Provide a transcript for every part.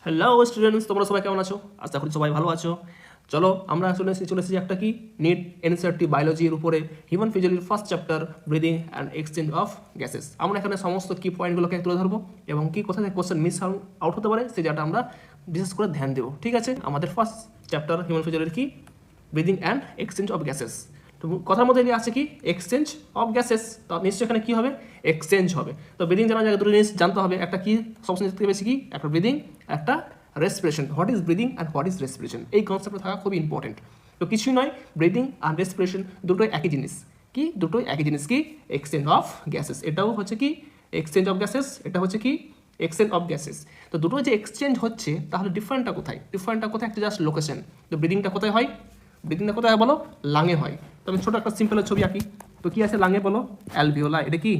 Hello students, তোমরা সবাই কেমন আছো? আশা করি সবাই ভালো আছো। চলো আমরা চলে এসেছি একটা কি নিট এনসিইআরটি বায়োলজির উপরে হিউম্যান ফিজিওলজির first chapter breathing and exchange of gases. আমরা এখানে সমস্ত কি পয়েন্টগুলোকে তুলে ধরবো এবং কি কোথা থেকে কোশ্চেন মিস আউট হতে পারে সেই জায়গাটা আমরা বিশেষ করে ধ্যান দেবো। ঠিক আছে, আমাদের ফার্স্ট চ্যাপ্টার হিউম্যান ফিজিওলজির কি breathing and exchange of gases. তো কথার মধ্যে আছে কি এক্সচেঞ্জ অফ গ্যাসেস, তো নিশ্চয়ই এখানে কি হবে এক্সচেঞ্জ হবে। তো ব্রিদিং জানার জায়গায় দুটো জিনিস জানতে হবে, একটা কি সবসময় থেকে বেশি কি একটা ব্রিদিং, একটা respiration. What is breathing and what is respiration, এই কনসেপ্টটা থাকা খুবই ইম্পর্টেন্ট। তো কিছুই নয়, ব্রিদিং আর রেসপিরেশন দুটোই একই জিনিস। কি দুটোই একই জিনিস, কি এক্সচেঞ্জ অফ গ্যাসেস। এটাও হচ্ছে কি এক্সচেঞ্জ অফ গ্যাসেস, এটা হচ্ছে কি এক্সচেঞ্জ অফ গ্যাসেস। তো দুটো যে এক্সচেঞ্জ হচ্ছে তাহলে ডিফারেন্টটা কোথায়? ডিফারেন্টটা কোথায়? একটা জাস্ট লোকেশন। তো ব্রিদিংটা কোথায় হয়? ব্রিদিংটা কোথায় বলো? লাঙে হয়। তো আমি ছোটো একটা সিম্পলের ছবি আঁকি। তো কি আছে লাঙে বলো? অ্যালভিওলাই। এটা কি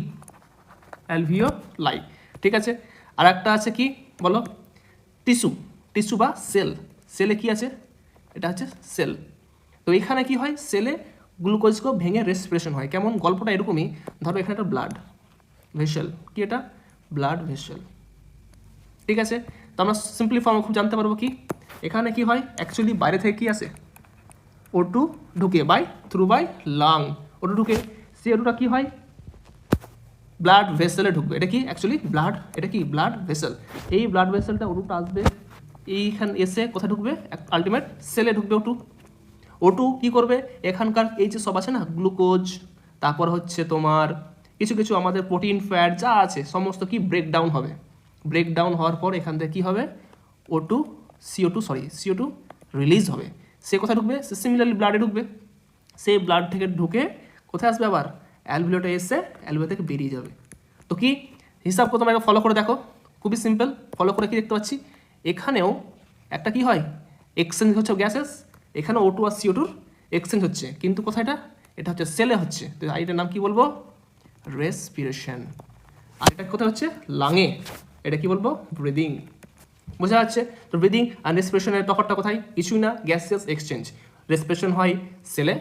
অ্যালভিওলাই, ঠিক আছে। আর একটা আছে কি বলো? টিস্যু। টিস্যু বা সেল। সেলে কি আছে? এটা হচ্ছে সেল। তো এখানে কি হয়? সেলে গ্লুকোজকে ভেঙে রেসপিরেশন হয়। কেমন? গল্পটা এরকমই। ধরো এখানে একটা ব্লাড ভেসেল, কি এটা? ব্লাড ভেসেল, ঠিক আছে। তো আমরা সিম্পলি ফর্ম খুব জানতে পারবো কি এখানে কি হয় অ্যাকচুয়ালি বাইরে থেকে কি আসে? O2 ঢুকে বাই লাং। O2 ঢুকে, সে O2টা কি হয়? ব্লাড ভেসেলে ঢুকবে। এটা কি অ্যাকচুয়ালি ব্লাড, এটা কি ব্লাড ভেসেল। এই ব্লাড ভেসেলটা O2টা আসবে এইখানে এসে কোথায় ঢুকবে? আলটিমেট সেলে ঢুকবে O2। O2 কি করবে? এখানকার এই যে সব আছে না গ্লুকোজ, তারপর হচ্ছে তোমার কিছু কিছু আমাদের প্রোটিন ফ্যাট যা আছে সমস্ত কি ব্রেকডাউন হবে। ব্রেকডাউন হওয়ার পর এখান থেকে কী হবে? CO2 রিলিজ হবে। সে কোথায় ঢুকবে? সে সিমিলারলি ব্লাডে ঢুকবে। সেই ব্লাড থেকে ঢুকে কোথায় আসবে? আবার অ্যালভিওতে এসে অ্যালভিও থেকে বেরিয়ে যাবে। তো কি হিসাব করে তোমরা ফলো করে দেখো, খুবই সিম্পল। ফলো করে কি দেখতে পাচ্ছি? এখানেও একটা কি হয় এক্সচেঞ্জ হচ্ছে গ্যাসেস। এখানে O2 আর CO2 এক্সচেঞ্জ হচ্ছে, কিন্তু কোথায় এটা হচ্ছে সেলে হচ্ছে। তো এটার নাম কি বলবো? রেসপিরেশন। আর এটা কোথায় হচ্ছে? লাঙে। এটা কি বলবো? ব্রিদিং। বোঝা যাচ্ছে? তো ব্রিদিং আর রেসপিরেশনের তফাৎটা কোথায়? কিছুই না, গ্যাসেস এক্সচেঞ্জ। রেসপিরেশন হয় সেলে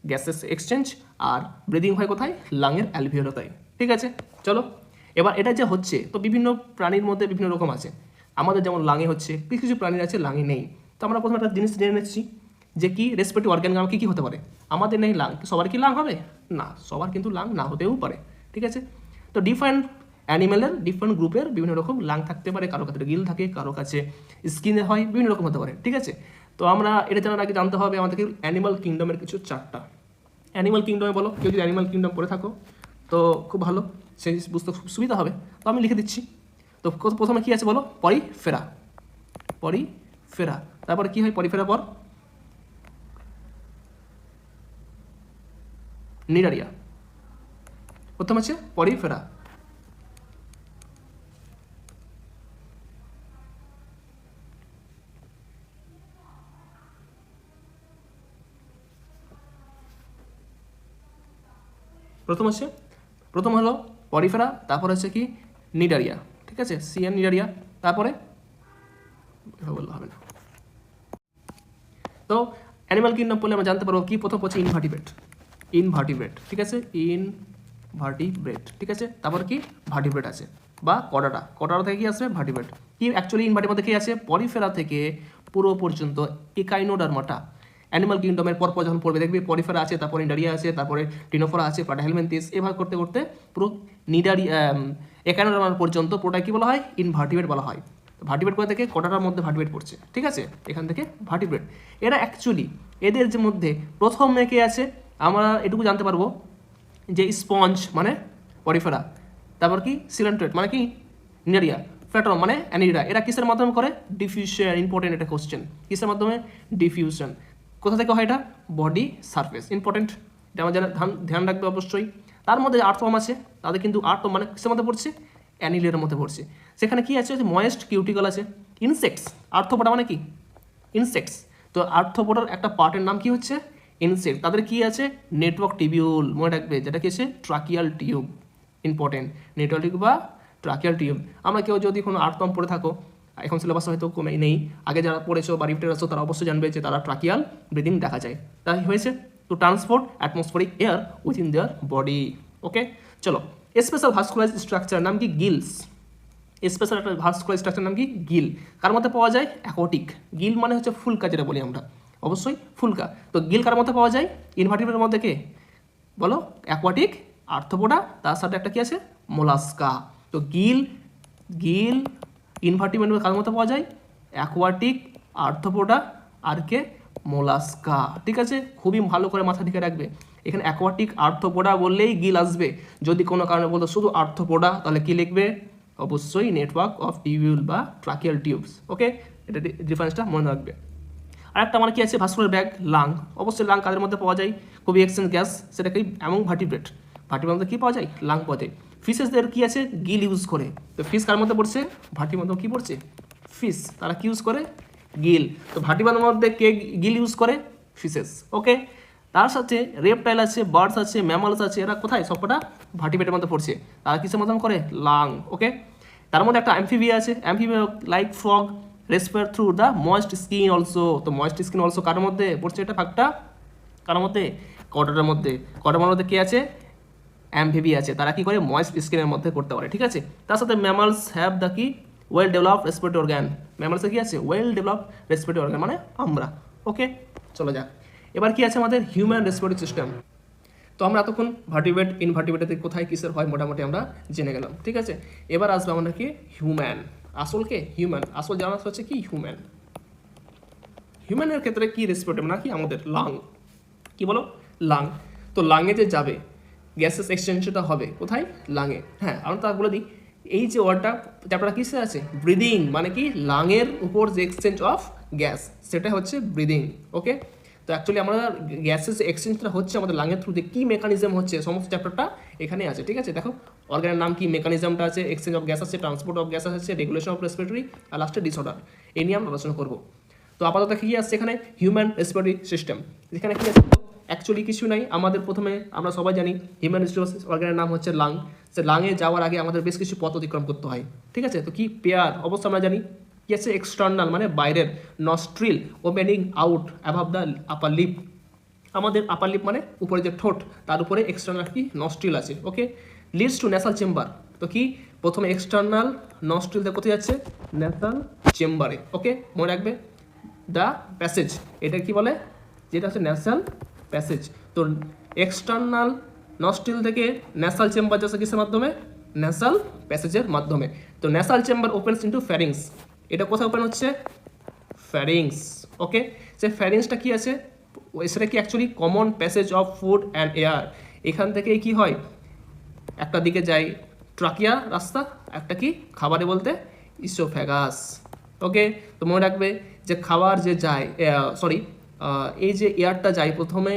গ্যাসেস এক্সচেঞ্জ, আর ব্রিদিং হয় কোথায়? লাঙের অ্যালভিওলায়। ঠিক আছে, চলো এবার এটা যে হচ্ছে, তো বিভিন্ন প্রাণীর মধ্যে বিভিন্ন রকম আছে। আমাদের যেমন লাঙে হচ্ছে, কিছু কিছু প্রাণীর আছে লাঙে নেই। তো আমরা প্রথমে একটা জিনিস জেনে নিচ্ছি যে কি রেসপিরেটরি অর্গান কী কী হতে পারে। আমাদের নেই লাং, সবার কি লাং হবে? না, সবার কিন্তু লাং না হতেও পারে। ঠিক আছে, তো ডিফারেন্ট অ্যানিমেলের ডিফারেন্ট গ্রুপের বিভিন্ন রকম লাং থাকতে পারে। কারো কাছে গিল থাকে, কারো কাছে স্কিনে হয়, বিভিন্ন রকম হতে পারে। ঠিক আছে, তো আমরা এটা জানার আগে জানতে হবে আমাদেরকে অ্যানিমাল কিংডমের কিছু চারটা। অ্যানিমাল কিংডমে বলো, কেউ যদি অ্যানিমাল কিংডম পড়ে থাকো তো খুব ভালো, সেই বুঝতে খুব সুবিধা হবে। তো আমি লিখে দিচ্ছি। তো প্রথমে কী আছে বলো? পরিফেরা। পরিফেরা, তারপরে কী হয় পরিফেরা পর? নিডারিয়া। প্রথম আছে পরিফেরা। প্রথম হলো পরিফেরা, তারপর হচ্ছে কি নিডারিয়া। ঠিক আছে, সিএন নিডারিয়া। তারপরে বললে হবে না। তো অ্যানিমাল কিংডম পড়লে আমরা জানতে পারবো কি প্রথম হচ্ছে ইনভার্টিব্রেট। ঠিক আছে, ইনভার্টিব্রেট। ঠিক আছে, তারপর কি ভার্টিব্রেট আছে বা কডাটা থেকে কি আসবে? ভার্টিব্রেট। কি অ্যাকচুয়ালি ইনভার্টিব্রেট থেকে আছে? পরিফেরা থেকে পুরো পর্যন্ত একাইনোডার্মাটা অ্যানিমাল কিংডমের পরপর যখন পড়বে দেখবি পরিফেরা আছে, তারপরে নিডারিয়া আছে, তারপরে টিনোফোরা আছে, প্লাটাহেলমিনথেস, এভাবে করতে করতে পুরো একাইনোডার্মা পর্যন্ত পুরোটা কি বলা হয়? ইনভার্টিব্রেট বলা হয়। ভার্টিব্রেট করে থেকে কটাটার মধ্যে ভার্টিব্রেট পড়ছে। ঠিক আছে, এখান থেকে ভার্টিব্রেট। এরা অ্যাকচুয়ালি এদের যে মধ্যে প্রথম মেকে আছে, আমরা এটুকু জানতে পারবো যে স্পঞ্জ মানে পরিফেরা, তারপর কি সিলেন্ট্রেট মানে কি নিডারিয়া, ফ্ল্যাটম মানে অ্যানিডা। এরা কিসের মাধ্যমে করে? ডিফিউশন। ইম্পর্টেন্ট একটা কোশ্চেন, কিসের মাধ্যমে? ডিফিউশন। কোথা থেকে হয় এটা? Body surface. ইম্পর্টেন্ট, এটা আমার ধ্যান রাখবে অবশ্যই। তার মধ্যে আর্থওয়ার্ম আছে, তাদের কিন্তু আর্থওয়ার্ম মানে কিসের মধ্যে পড়ছে? অ্যানিলিয়ার মধ্যে পড়ছে। সেখানে কি আছে? ময়েস্ট কিউটিকল আছে। ইনসেক্টস, আর্থ্রোপোডা মানে কি? ইনসেক্টস। তো আর্থ্রোপোডার একটা পার্টের নাম কি হচ্ছে? ইনসেক্ট। তাদের কি আছে? নেটওয়ার্ক টিবিউল, মনে রাখবে, যেটা কি আছে? Tracheal tube. Important, network tube বা ট্রাকিয়াল টিউব। আমরা কেউ যদি কোনো আর্থওয়ার্ম পড়ে থাকো, এখন সিলেবাস হয়তো কমে নেই, আগে যারা পড়েছো বা রিপিটেড আছো তারা অবশ্যই জানবে যে তারা ট্রাকিয়াল ব্রিদিং দেখা যায়। তাই হয়েছে to transport atmospheric air within their body. Okay, চলো স্পেশাল ভাস্কুলার স্ট্রাকচার নাম কি? গিলস। স্পেশাল একটা ভাস্কুলার স্ট্রাকচার নাম কি গিল। কার মধ্যে পাওয়া যায়? অ্যাকোয়াটিক। গিল মানে হচ্ছে ফুলকা যেটা বলি আমরা, অবশ্যই ফুলকা। তো গিল কার মধ্যে পাওয়া যায়? ইনভার্টিব্রেটের মধ্যে কে বলো? অ্যাকোয়াটিক আর্থ্রোপোডা, তার সাথে একটা কি আছে? মোলাস্কা। তো গিল ইনভার্টিব্রেট কার মধ্যে পাওয়া যায়? অ্যাকোয়াটিক আর্থ্রোপোডা আর কে? মোলাস্কা। ঠিক আছে, খুবই ভালো করে মাথা ঢেকে রাখবে। এখানে অ্যাকোয়াটিক আর্থ্রোপোডা বললেই গিল আসবে। যদি কোনো কারণে বলতো শুধু আর্থ্রোপোডা, তাহলে কি লিখবে? অবশ্যই নেটওয়ার্ক অফ টিউবিউল বা ট্রাকিয়াল টিউবস। ওকে, এটা ডিফারেন্সটা মনে রাখবে। আরেকটা আমার কি আছে? Vascular bag, lung. অবশ্যই লাং কাদের মধ্যে পাওয়া যায়? খুবই এক্সচেঞ্জ গ্যাস, সেটা কি? Among vertebrate. ভার্টিব্রেটের মধ্যে কী পাওয়া যায়? লাং পাওয়া যায়। ফিশেসদের কি আছে? গিল ইউজ করে। তো ফিশ কার মধ্যে পড়ছে? ভার্টির মধ্যে কি পড়ছে? ফিশ। তারা কি ইউজ করে? গিল। তো ভার্টিব্রেটের মধ্যে কে গিল ইউজ করে? ফিশেস। ওকে, তার সাথে রেপটাইল আছে, বার্ডস আছে, ম্যামালস আছে, এরা কোথায়? সবকটা ভার্টিব্রেটের মধ্যে পড়ছে। তারা কিসের মধ্যে করে? লাং। ওকে, তার মধ্যে একটা অ্যাম্ফিবিয়া আছে। Amphibia like frog respirate through the moist skin also. তো ময়েস্ট স্কিন অলসো কার মধ্যে পড়ছে? এটা ভাগটা কার মধ্যে? কটার মধ্যে। কটার মধ্যে কে আছে? অ্যাম্ফিবিয়া আছে। তারা কি করে? ময়েস্ট স্কিনের মধ্যে করতে পারে। ঠিক আছে, তার সাথে ম্যামালস হ্যাভ দ্য কি? Well develop respiratory organ. ম্যামালসে কি আছে? ওয়েল ডেভেলপ রেসপিরেটরি অর্গান, মানে আমরা। ওকে, চলো যাক। এবার কি আছে আমাদের? Human respiratory system. তো আমরা এতক্ষণ ভার্টিব্রেট ইনভার্টিব্রেটে কোথায় কিসের হয় মোটামুটি আমরা জেনে গেলাম। ঠিক আছে, এবার আসবে আমাদের কি? হিউম্যান। আসলকে হিউম্যান, আসল জানা হচ্ছে কি? হিউম্যান। হিউম্যানের ক্ষেত্রে কি রেসপিরেটরি নাকি আমাদের লাং। কি বলো? লাং। তো লাঙে যে যাবে গ্যাসেস এক্সচেঞ্জটা হবে কোথায়? লাঙে। হ্যাঁ, আমরা তা বলে দিই, এই যে ওয়ার্ডটা চ্যাপ্টারটা কিসে আছে? ব্রিদিং, মানে কি? লাঙের উপর যে এক্সচেঞ্জ অফ গ্যাস, সেটা হচ্ছে ব্রিদিং। ওকে, তো অ্যাকচুয়ালি আমরা গ্যাসেস এক্সচেঞ্জটা হচ্ছে আমাদের লাঙের থ্রুতে। কী মেকানিজম হচ্ছে সমস্ত চ্যাপ্টারটা এখানে আছে। ঠিক আছে, দেখো অর্গানের নাম কি, মেকানিজমটা আছে, এক্সচেঞ্জ অফ গ্যাস আছে, ট্রান্সপোর্ট অফ গ্যাস আছে, রেগুলেশন অফ রেসপিরেটরি, আর লাস্টে ডিসঅর্ডার। এই নিয়ে আমরা আলোচনা করবো। তো আপাতত কি আসছে এখানে? Human respiratory system. এখানে কি আছে? অ্যাকচুয়ালি কিছু নাই। আমাদের প্রথমে আমরা সবাই জানি হিউম্যান রেসপিরেটরি অর্গানের নাম হচ্ছে লাং। সে লাঙে যাওয়ার আগে আমাদের বেশ কিছু পথ অতিক্রম করতে হয়। ঠিক আছে, তো কি? পেয়ার। অবশ্যই আমরা জানি কি আছে? এক্সটার্নাল, মানে বাইরের। Nostril opening out above the upper lip. আমাদের আপার লিপ মানে উপরে যে ঠোঁট, তার উপরে এক্সটার্নাল কি? নস্ট্রিল আছে। ওকে, লিডস টু ন্যাসাল চেম্বার। তো কি? প্রথমে এক্সটার্নাল নস্ট্রিল দিয়ে কোথায় যাচ্ছে? ন্যাসাল চেম্বারে। ওকে, মনে রাখবে দ্য প্যাসেজ, এটা কি বলে? যেটা হচ্ছে ন্যাসাল প্যাসেজ। তো এক্সটার্নাল নস্ট্রিল থেকে ন্যাসাল চেম্বার যাচ্ছে কিসের মাধ্যমে? ন্যাসাল প্যাসেজের মাধ্যমে। তো ন্যাসাল চেম্বার ওপেনস ইন্টু ফ্যারিংস। এটা কোথায় ওপেন হচ্ছে? ফ্যারিংস। ওকে, সে ফ্যারিংসটা কি আছে? সেটা কি actually common passage of food and air. এখান থেকেই কি হয়? একটা দিকে যায় ট্রাকিয়া রাস্তা, একটা কি? খাবারে বলতে ইসোফ্যাগাস। ওকে, তো মনে রাখবে যে খাবার যে যায়, এই যে এয়ারটা যায় প্রথমে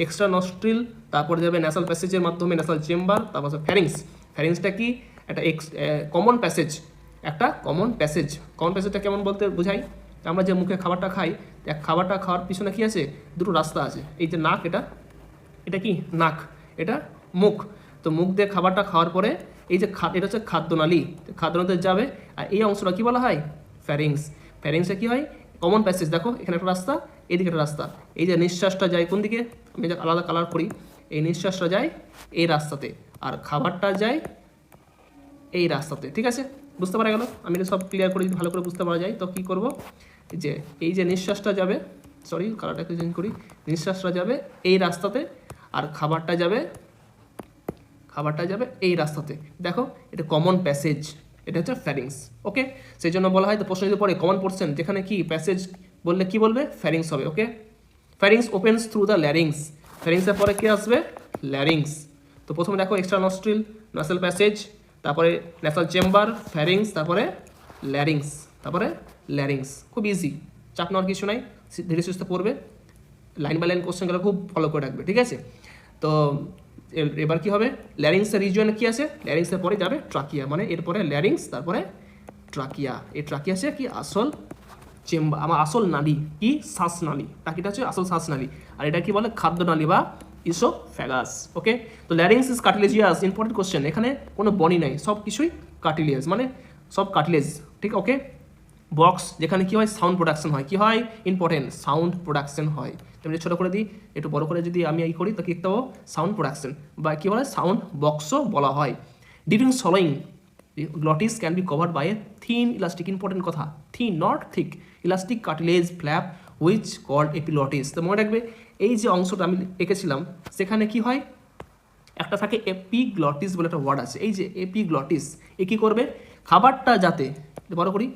এক্সট্রা নস্ট্রিল, তারপরে যাবে ন্যাসাল প্যাসেজের মাধ্যমে ন্যাসাল চেম্বার, তারপর ফ্যারিংস। ফ্যারিংসটা কি? একটা কমন প্যাসেজ, একটা কমন প্যাসেজ। কমন প্যাসেজটা কেমন বলতে বোঝাই? আমরা যে মুখে খাবারটা খাই, খাবারটা খাওয়ার পিছনে কি আছে? দুটো রাস্তা আছে। এই যে নাক, এটা কি? নাক। এটা মুখ। তো মুখ দিয়ে খাবারটা খাওয়ার পরে এই যে এটা হচ্ছে খাদ্যনালী, খাদ্যনালীতে যাবে। আর এই অংশটা কি বলা হয়? ফ্যারিংস। ফ্যারিংসে কি হয়? Common passage. দেখো এখানে একটা রাস্তা, এইদিকে একটা রাস্তা। এই যে নিঃশ্বাসটা যায় কোন দিকে? আমি যে আলাদা কালার করি, এই নিঃশ্বাসটা যায় এই রাস্তাতে, আর খাবারটা যায় এই রাস্তাতে। ঠিক আছে, বুঝতে পারা গেল? আমি সব ক্লিয়ার করে যদি ভালো করে বুঝতে পারা যায়, তো কী করবো? যে এই যে নিঃশ্বাসটা যাবে, কালারটা একটু চেঞ্জ করি, নিঃশ্বাসটা যাবে এই রাস্তাতে, আর খাবারটা যাবে এই রাস্তাতে। দেখো এটা কমন প্যাসেজ, এটা হচ্ছে ফ্যারিংস। ওকে, সেই জন্য বলা হয়, তো প্রশ্ন যদি পড়ে কমন পোর্শন, যেখানে কি প্যাসেজ বললে কি বলবে? ফ্যারিংস হবে। Okay, pharynx opens through the larynx. ফ্যারিংসের পরে কি আসবে? ল্যারিংস। তো প্রথমে দেখো এক্সট্রা নস্ট্রিল, নাসাল প্যাসেজ, তারপরে ন্যাসাল চেম্বার, ফ্যারিংস, তারপরে ল্যারিংস। খুব ইজি, চাপ নেওয়ার কিছু নাই, ধীরে সুস্থে পড়বে। লাইন বাই লাইন কোশ্চেনগুলো খুব ফলো করে রাখবে। ঠিক আছে, তো এবার কি হবে? ল্যারিংসের রিজিয়নে কি আছে? ল্যারিংসের পরে যাবে ট্রাকিয়া, মানে এরপরে ল্যারিংস, তারপরে ট্রাকিয়া। এই ট্রাকিয়া আছে কি? আসল চেম্বার, আমার আসল নালী কি? শ্বাসনালী। টাকিটা হচ্ছে আসল শ্বাসনালী, আর এটা কি বলে? খাদ্যনালী বা ইসোফ্যাগাস। ওকে, তো ল্যারিংস ইজ কার্টিলেজিয়াস। ইম্পর্টেন্ট কোশ্চেন, এখানে কোনো বনি নাই, সব কিছুই কার্টিলেজ, মানে সব কার্টিলেজ। ঠিক, ওকে। বক্স, যেখানে কি হয়? সাউন্ড প্রোডাকশন হয়। কি হয়? ইম্পর্টেন্ট, সাউন্ড প্রোডাকশন হয়। তুমি ছোটো করে দিই, একটু বড় করে যদি আমি এই করি, তো কি একটা সাউন্ড প্রোডাকশন, বা কী বলে? সাউন্ড বক্সও বলা হয়। During swallowing, glottis can be covered by a thin elastic, important কথা, thin not thick, elastic cartilage flap which called epiglottis. তো মনে রাখবে এই যে অংশটা আমি এঁকেছিলাম সেখানে কি হয়, একটা থাকে এপিগ্লটিস বলে একটা ওয়ার্ড আছে, এই যে এপিগ্লটিস, এ কী করবে, খাবারটা যাতে, বড় করি,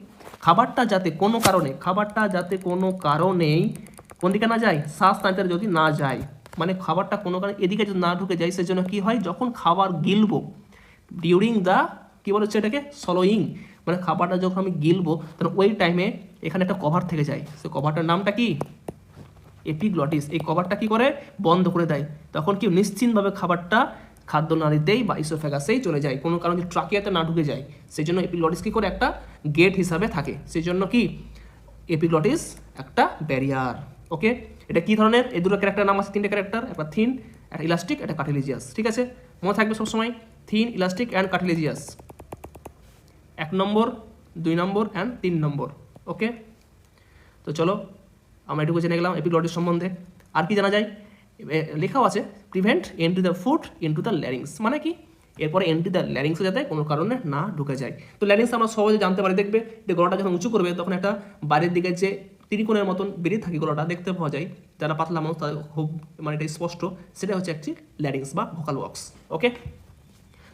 খাবারটা যাতে কোনো কারণেই কোন দিকে না যায়, শ্বাসনালীতে যদি না যায়, মানে খাবারটা কোনো কারণে এদিকে যদি না ঢুকে যায়, সেজন্য কি হয়, যখন খাবার গিলবো ডিউরিং দ্য, কী বলেছে এটাকে, সলোয়িং, মানে খাবারটা যখন আমি গিলবো তখন ওই টাইমে এখানে একটা কভার থেকে যায়, সে কভারটার নামটা কি, এপিগ্লটিস। এই কভারটা কি করে, বন্ধ করে দেয়, তখন কি নিশ্চিন্তভাবে খাবারটা খাদ্যনালীতেই বা ইসোফেগাসেই চলে যায়, কোনো কারণে ট্রাকিয়াতে না ঢুকে যায়, সেই জন্য এপিগ্লটিস কী করে একটা গেট হিসাবে থাকে, সেই জন্য কি এপিগ্লটিস একটা ব্যারিয়ার। ওকে, এটা কী ধরনের, এই দুটো ক্যারেক্টার নাম আছে, তিনটে ক্যারেক্টার, একটা থিন, একটা ইলাস্টিক, একটা কার্টিলেজিয়াস। ঠিক আছে, মনে থাকবে সবসময় thin, elastic and কার্টিলেজিয়াস, 1 number 2 number and 3 নম্বর। ওকে, তো চলো আমরা এটুকু জেনে গেলাম এপিগ্লটিস সম্বন্ধে। আর কি জানা যায়, লেখাও আছে prevent entry the food into the larynx, মানে কি, এরপরে এন্ট্রি দ্য ল্যারিংসে যাতে কোনো কারণে না ঢুকে যায়। তো ল্যারিংস আমরা সহজে জানতে পারি, দেখবে যে গলাটা যখন উঁচু করবে তখন একটা বাইরের দিকে যে ত্রিকোণের মতন বেরিয়ে থাকে গলাটা দেখতে পাওয়া যায়, যারা পাতলা মানুষ তাদের খুব মানে এটা স্পষ্ট, সেটা হচ্ছে একটি ল্যারিংস বা ভোকাল বক্স। ওকে,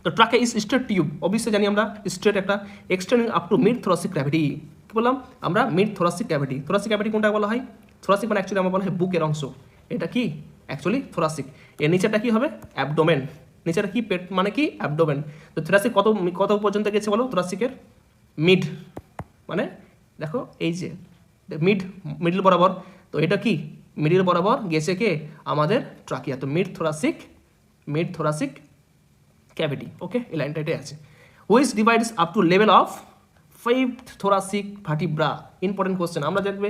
তো ট্রাকে ইজ স্ট্রেট টিউব, অবশ্যই জানি আমরা, স্ট্রেট একটা extending up to mid thoracic cavity. কি বললাম আমরা, mid thoracic cavity. Thoracic cavity কোনটা বলা হয়, থোরাসিক মানে অ্যাকচুয়ালি আমরা বলা হয় বুকের অংশ, এটা কি অ্যাকচুয়ালি থোরাসিক। এর নিচেটা কি হবে, অ্যাবডোমেন, নিচেটা কি পেট মানে কি অ্যাবডোমেন। তো থোরাসিক কত পর্যন্ত গেছে বলো, থোরাসিকের মিড, মানে দেখো এই যে মিডল বরাবর, তো এটা কি মিডল বরাবর গেছে কে, আমাদের ট্রাকিয়া। তো মিড থোরাসিক ক্যাভিটি। ওকে, এই লাইনটা এটাই আছে। Which divides up to level of 5th thoracic vertebra, important question, আমরা দেখবে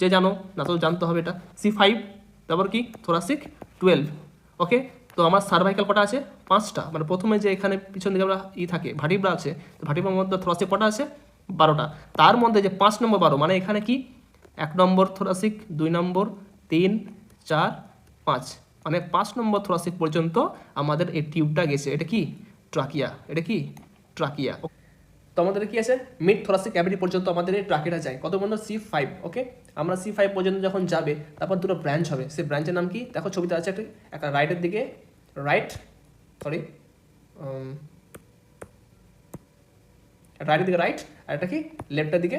যে জানো না তো জানতে হবে এটা, C5, তারপর কি থোরাসিক 12। ওকে, তো আমার সার্ভাইকাল কটা আছে, 5টা, মানে প্রথমে যে এখানে পিছন দিকে আমরা থাকে ভার্টিব্রা আছে, তো ভার্টিব্রার মধ্যে থোরাসিক কটা আছে, 12টা, তার মধ্যে যে 5 নম্বর 12, মানে এখানে কি 1 নম্বর থোরাসিক, 2 নম্বর, 3, 4, 5, মানে 5 নম্বর থোরাসিক পর্যন্ত আমাদের এই টিউবটা গেছে, এটা কি ট্রাকিয়া, এটা কি ট্রাকিয়া। তো আমাদের কি আছে, মিড থোরাসিক ক্যাভিটি পর্যন্ত আমাদের এই ট্রাকিয়াটা যায়, কত পর্যন্ত, C5। ওকে, আমরা C5 পর্যন্ত যখন যাবে তারপর দুটো ব্রাঞ্চ হবে, সেই ব্রাঞ্চের নাম কি, দেখো ছবিতে আছে একটা রাইটের দিকে রাইটের দিকে রাইট, আর এটা কি লেফটের দিকে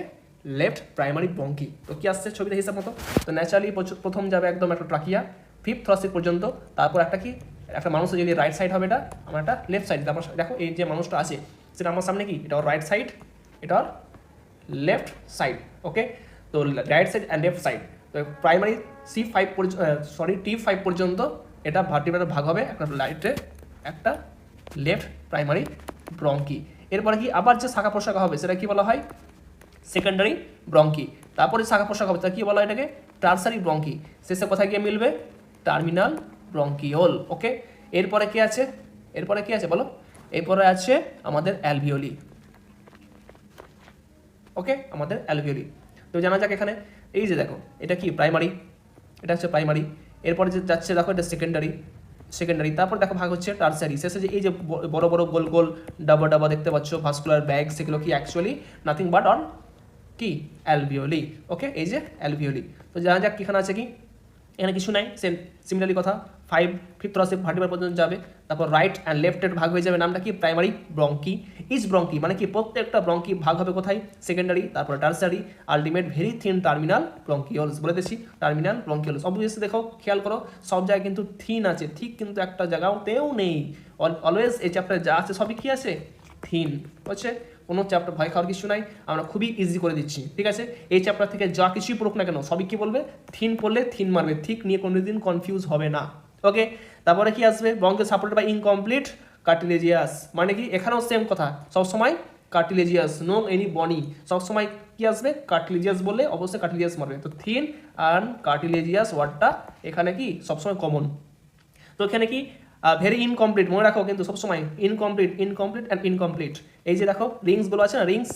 লেফট প্রাইমারি ব্রঙ্কি। তো কি আসছে ছবিতে হিসাব মতো, তো ন্যাচারালি প্রথম যাবে একদম একটা ট্রাকিয়া 5th থোরাসিক পর্যন্ত, তারপর একটা কি একটা মানুষের যদি রাইট সাইড হবে, এটা আমার একটা লেফট সাইড, আমার দেখো এই যে মানুষটা আছে সেটা আমার সামনে কি, এটা ওর রাইট সাইড, এটা ওর লেফট সাইড। ওকে, তো right side and left side, তো প্রাইমারি T5 পর্যন্ত এটা ভার্টিব্রার ভাগ হবে, একটা রাইটে একটা লেফট প্রাইমারি ব্রঙ্কি। এরপরে কি আবার যে শাখা প্রশাখা হবে সেটা কি বলা হয়, সেকেন্ডারি ব্রঙ্কি। তারপরে শাখা প্রশাখা হবে তার কি বলা হয়, এটাকে টার্সারি ব্রঙ্কি। শেষে কোথায় গিয়ে মিলবে, টার্মিনাল ব্রঙ্কিওল। ওকে, এরপরে কি আছে বলো, এরপরে আছে আমাদের অ্যালভিওলি। ওকে, আমাদের অ্যালভিওলি। তো জানা যাক এখানে এই যে দেখো এটা কি প্রাইমারি, এটা হচ্ছে প্রাইমারি, এরপরে যে যাচ্ছে দেখো এটা সেকেন্ডারি, তারপর দেখো ভাগ হচ্ছে টার্সারি। শেষে যে এই যে বড় বড় গোল গোল ডাবা দেখতে পাচ্ছ ভাস্কুলার ব্যাগ, সেগুলো কি অ্যাকচুয়ালি নাথিং বাট অন কি অ্যালভিওলি। ওকে, এই যে অ্যালভিওলি। তো জানা যাক এখানে আছে কি, এখানে কিছু নাই, সিমিলারলি কথা 5th থোরাসিক ভার্টিব্রা পর্যন্ত যাবে, তারপর রাইট অ্যান্ড লেফটের ভাগ হয়ে যাবে, নামটা কি প্রাইমারি ব্রঙ্কি। ইচ ব্রঙ্কি মানে কি প্রত্যেকটা ব্রঙ্কি ভাগ হবে কোথায়, সেকেন্ডারি, তারপর tertiary, ultimate very thin terminal bronchioles. বলে দিচ্ছি টার্মিনাল ব্রঙ্কিওলস। অবভিয়াসলি দেখো খেয়াল করো সব জায়গায় কিন্তু থিন আছে, ঠিক কিন্তু একটা জায়গাতেও নেই, অলওয়েজ এই চ্যাপ্টারে যা আছে সবই কি আছে, থিন। হচ্ছে কোনো চ্যাপ্টার ভয় খাওয়ার কিছু নাই, আমরা খুবই ইজি করে দিচ্ছি। ঠিক আছে, এই চ্যাপ্টার থেকে যা কিছুই পড়ুক না কেন সবই কি বলবে, থিন পড়লে থিন মারবে, ঠিক নিয়ে কোনোদিন কনফিউজ হবে না। ওকে, তারপরে কি আসবে, ব্রঙ্কে সাপোর্টেড বাই ইনকমপ্লিট কার্টিলেজিয়াস, মানে কি এখানেও সেম কথা, সবসময় কার্টিলেজিয়াস, নো এনি বনি, সবসময় কি আসবে কার্টিলেজিয়াস বললে অবশ্যই কার্টিলেজিয়াস মারবে। তো থিন অ্যান্ড কার্টিলেজিয়াস ওয়ার্ডটা এখানে কি সবসময় কমন। তো এখানে কি ভেরি ইনকমপ্লিট, মনে রাখো কিন্তু সবসময় ইনকমপ্লিট অ্যান্ড ইনকমপ্লিট। এই যে দেখো রিংসগুলো আছে না, রিংস